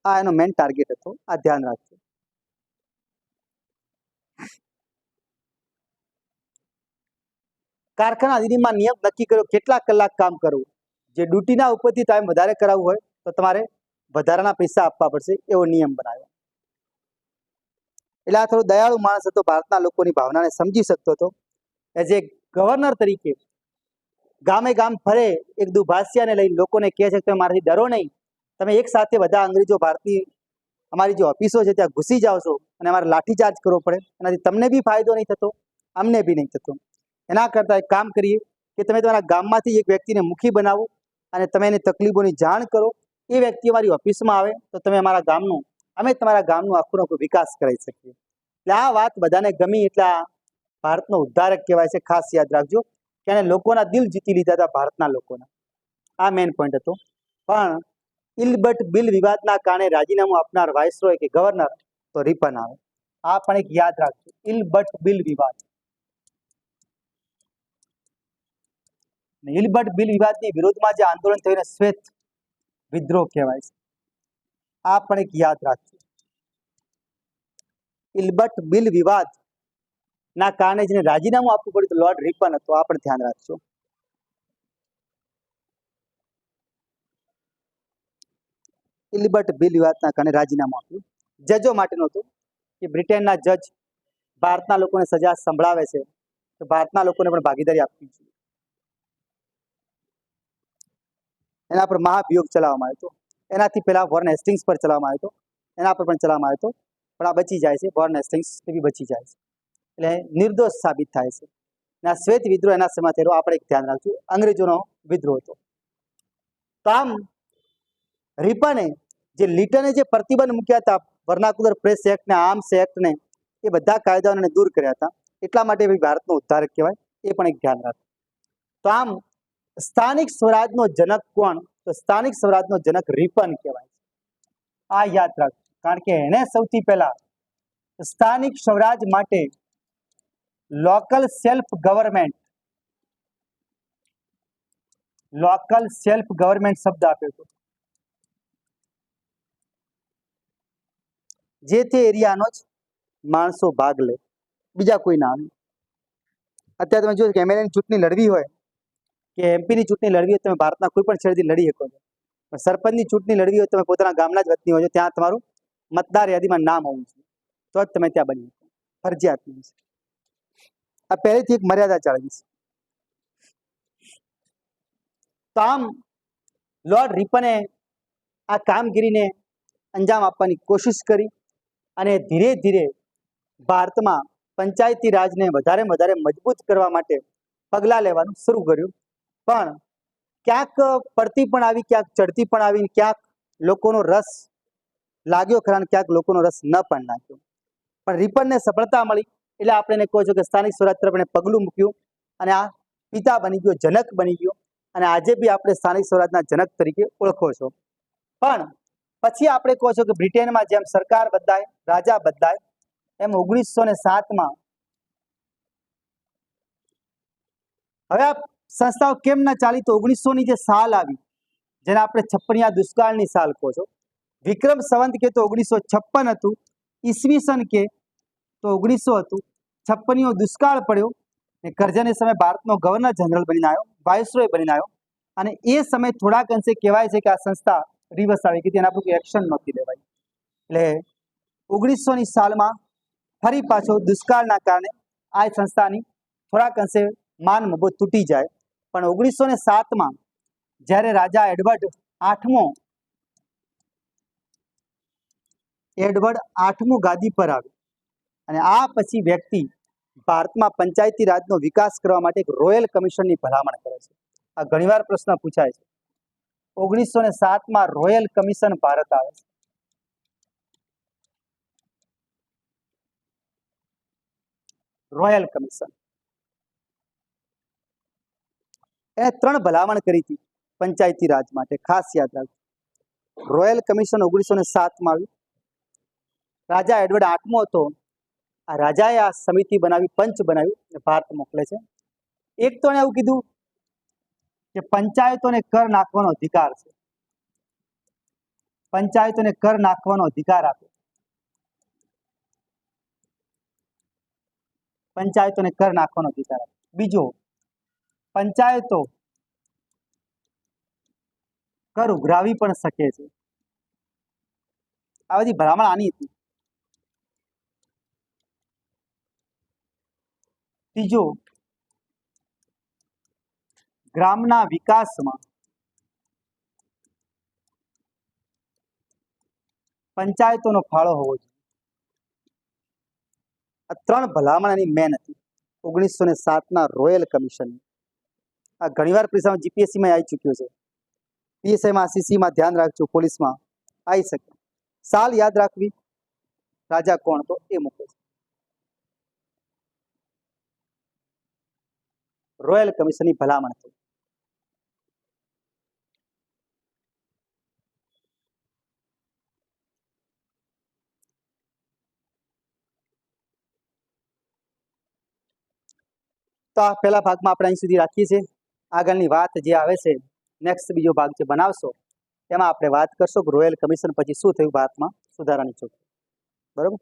આ એનો મેઇન ટાર્ગેટ હતો. આ ધ્યાન રાખજો. કારખાના અધિનિયમમાં નિયમ નક્કી કર્યો કેટલા કલાક કામ કરવું. જે ડ્યુટીના ઉપરથી ટાઈમ વધારે કરાવવું હોય તો તમારે વધારાના પૈસા આપવા પડશે, એવો નિયમ બનાવ્યો. એટલે આ થોડો દયાળુ માણસ હતો, ભારતના લોકોની ભાવનાને સમજી શકતો હતો. એઝ એ ગવર્નર તરીકે ગામે ગામ ફરે, એક દુભાષિયાને લઈને લોકોને કહે છે કે તમે મારાથી ડરો નહીં, તમે એક સાથે બધા અંગ્રેજો ભારતની અમારી જે ઓફિસો છે ત્યાં ઘૂસી જાઓ છો અને અમારે લાઠીચાર્જ કરવો પડે, એનાથી તમને બી ફાયદો નહીં થતો, અમને બી નહીં થતો. એના કરતાં એક કામ કરીએ કે તમે તમારા ગામમાંથી એક વ્યક્તિને મુખી બનાવો અને તમે એની તકલીફોની જાણ કરો. એ વ્યક્તિ અમારી ઓફિસમાં આવે તો તમે અમારા ગામનું, અમે તમારા ગામનું આખું વિકાસ કરાવી શકીએ. એટલે આ વાત બધાને ગમી. એટલે આ ભારતનો ઉદ્ધારક કહેવાય છે. ખાસ યાદ રાખજો કે એને લોકોના દિલ જીતી લીધા હતા, ભારતના લોકોના. આ મેઇન પોઈન્ટ હતો. પણ ઇલબટ બિલ વિવાદના કારણે રાજીનામું આપનાર વાઇસરોય કે ગવર્નર તો રિપન આવે. આ પણ એક યાદ રાખજો, ઇલબટ બિલ વિવાદ. ઇલબટ બિલ વિવાદની વિરોધમાં જે આંદોલન થયું શ્વેત વિદ્રોહ કહેવાય છે. આ પણ એક યાદ રાખજો. ઇલબટ બિલ વિવાદ ના કારણે જેને રાજીનામું આપવું પડ્યું તો લોર્ડ રિપન હતો. આ પણ ધ્યાન રાખજો. ઇલબટ બિલ વિવાદના કારણે રાજીનામું આપ્યું. જજો માટેનું હતું કે બ્રિટનના જજ ભારતના લોકોને સજા સંભળાવે છે તો ભારતના લોકોને પણ ભાગીદારી આપવી જોઈએ. એના પર મહાભિયોગ ચલાવવામાં આવ્યો હતો. એનાથી પહેલા વોર્ન હેસ્ટિંગ્સ પર ચલાવવામાં આવ્યો હતો, એના પર પણ ચલાવવામાં આવ્યો હતો. પણ આ બચી જાય છે, વોર્ન હેસ્ટિંગ્સ બી બચી જાય છે, એટલે નિર્દોષ સાબિત થાય છે. અને આ શ્વેત વિદ્રોહ એના સમયમાં થયેલો. આપણે એક ધ્યાન રાખજો, અંગ્રેજોનો વિદ્રોહ હતો. તો આમ રિપને જે લિટને જે પ્રતિબંધ મૂક્યા હતા વર્નાકુલર પ્રેસ એક્ટ ને આર્મ્સ એક્ટ ને એ બધા કાયદાઓને દૂર કર્યા હતા, એટલા માટે ભારતનો ઉદ્ધારક કહેવાય, એ પણ એક ધ્યાન રાખો. તો આમ સ્થાનિક સ્વરાજનો જનક કોણ? તો સ્થાનિક સ્વરાજનો જનક રિપન કહેવાય. આ યાદ રાખો, કારણ કે એને સૌથી પહેલા સ્થાનિક સ્વરાજ માટે લોકલ સેલ્ફ ગવર્નમેન્ટ શબ્દ આપ્યો હતો. જે તે એરિયાનો જ માણસો ભાગ લે, બીજા કોઈ ના આવે. અત્યારે તમે જોયું કે એમએલએની ચૂંટણી લડવી હોય કે એમપીની ચૂંટણી લડવી હોય, તમે ભારતના કોઈ પણ શહેરથી લડી શકો છો. સરપંચની ચૂંટણી લડવી હોય, તમે પોતાના ગામના જ વતની હોય, ત્યાં તમારું મતદાર યાદીમાં નામ હોવું જોઈએ, તો જ તમે ત્યાં બની શકો. ફરજિયાત નહીં છે. આ પહેલેથી એક મર્યાદા ચાલવી છે. તો આમ લોર્ડ રિપને આ કામગીરીને અંજામ આપવાની કોશિશ કરી અને ધીરે ધીરે ભારતમાં પંચાયતી રાજને વધારે મજબૂત કરવા માટે પગલાં લેવાનું શરૂ કર્યું. પણ ક્યાંક પડતી પણ આવી, ક્યાંક ચડતી પણ આવી, ક્યાંક લોકોનો રસ લાગ્યો ખરા, ક્યાંક લોકોનો રસ ન પણ લાગ્યો. પણ રિપનને સફળતા મળી એટલે આપણે એને કહો છો કે સ્થાનિક સ્વરાજ તરફ એને પગલું મૂક્યું અને આ પિતા બની ગયો, જનક બની ગયો. અને આજે બી આપણે સ્થાનિક સ્વરાજના જનક તરીકે ઓળખો છો. પણ પછી આપણે કહો છો કે બ્રિટેનમાં જેમ સરકાર બદલાય, રાજા બદલાય, એમ 1907માં હવે આ સંસ્થાઓ કેમ ના ચાલી? તો 1900ની જે સાલ આવી, જેને આપણે છપ્પનિયા દુષ્કાળની સાલ કહો છો, વિક્રમ સંવત કે તો 1956 હતું, ઈસવીસન કે તો 1900 હતું. છપ્પનિયો દુષ્કાળ પડ્યો ને કરજણ એ સમય ભારતનો ગવર્નર જનરલ બનીને આવ્યો, વાઇસરોય બનીને આવ્યો. અને એ સમય થોડાક અંશે કહેવાય છે કે આ સંસ્થા રિવર્સ આવી ગઈ, એના પર કોઈ એક્શન નહોતી લેવાય. એટલે 1900ની સાલમાં ફરી પાછો દુષ્કાળના કારણે આ સંસ્થાની થોડાક અંશે માન મબૂત તૂટી જાય. પણ 1907માં જ્યારે રાજા એડવર્ડ આઠમું ગાદી પર આવ્યો અને આ પછી વ્યક્તિ ભારતમાં પંચાયતી રાજનો વિકાસ કરવા માટે એક રોયલ કમિશનની ભલામણ કરે છે. આ ઘણીવાર પ્રશ્ન પૂછાય છે. 1907માં રોયલ કમિશન ભારત આવે છે. રોયલ કમિશન એને 3 ભલામણ કરી હતી પંચાયતી રાજ માટે, ખાસ યાદ રાખજો. રોયલ કમિશન 1907માં આવ્યું. રાજા એડવર્ડ આઠમો હતો, આ રાજાએ આ સમિતિ બનાવી, પંચ બનાવ્યું, ભારત મોકલે છે. એક તો એને એવું કીધું કે પંચાયતોને કર નાખવાનો અધિકાર છે, પંચાયતોને કર નાખવાનો અધિકાર આપે, પંચાયતોને કર નાખવાનો અધિકાર આપે. બીજો, પંચાયતો કર ઉઘરાવી પણ શકે છે. આ બધી ભલામણ આની હતી. ત્રીજો, ગ્રામના વિકાસમાં પંચાયતોનો ફાળો હોવો જોઈએ. આ 3 ભલામણ એની મેન હતી 1907ના રોયલ કમિશન. આ ઘણીવાર પરીક્ષામાં જીપીએસસીમાં આવી ચૂક્યો છે, પીએસઆઈમાં, સીસીમાં ધ્યાન રાખજો, પોલીસમાં આવી શકે. સાલ યાદ રાખવી, રાજા કોણ? તો એ મૂકે છે રોયલ કમિશનની ભલામણ થઈ. તો આ પહેલા ભાગમાં આપણે અહીં સુધી રાખીએ છીએ. આગળની વાત જે આવે છે, નેક્સ્ટ બીજો ભાગ જે બનાવશો એમાં આપણે વાત કરશો કે રોયલ કમિશન પછી શું થયું ભારતમાં સુધારાની ચોખવટ. બરોબર.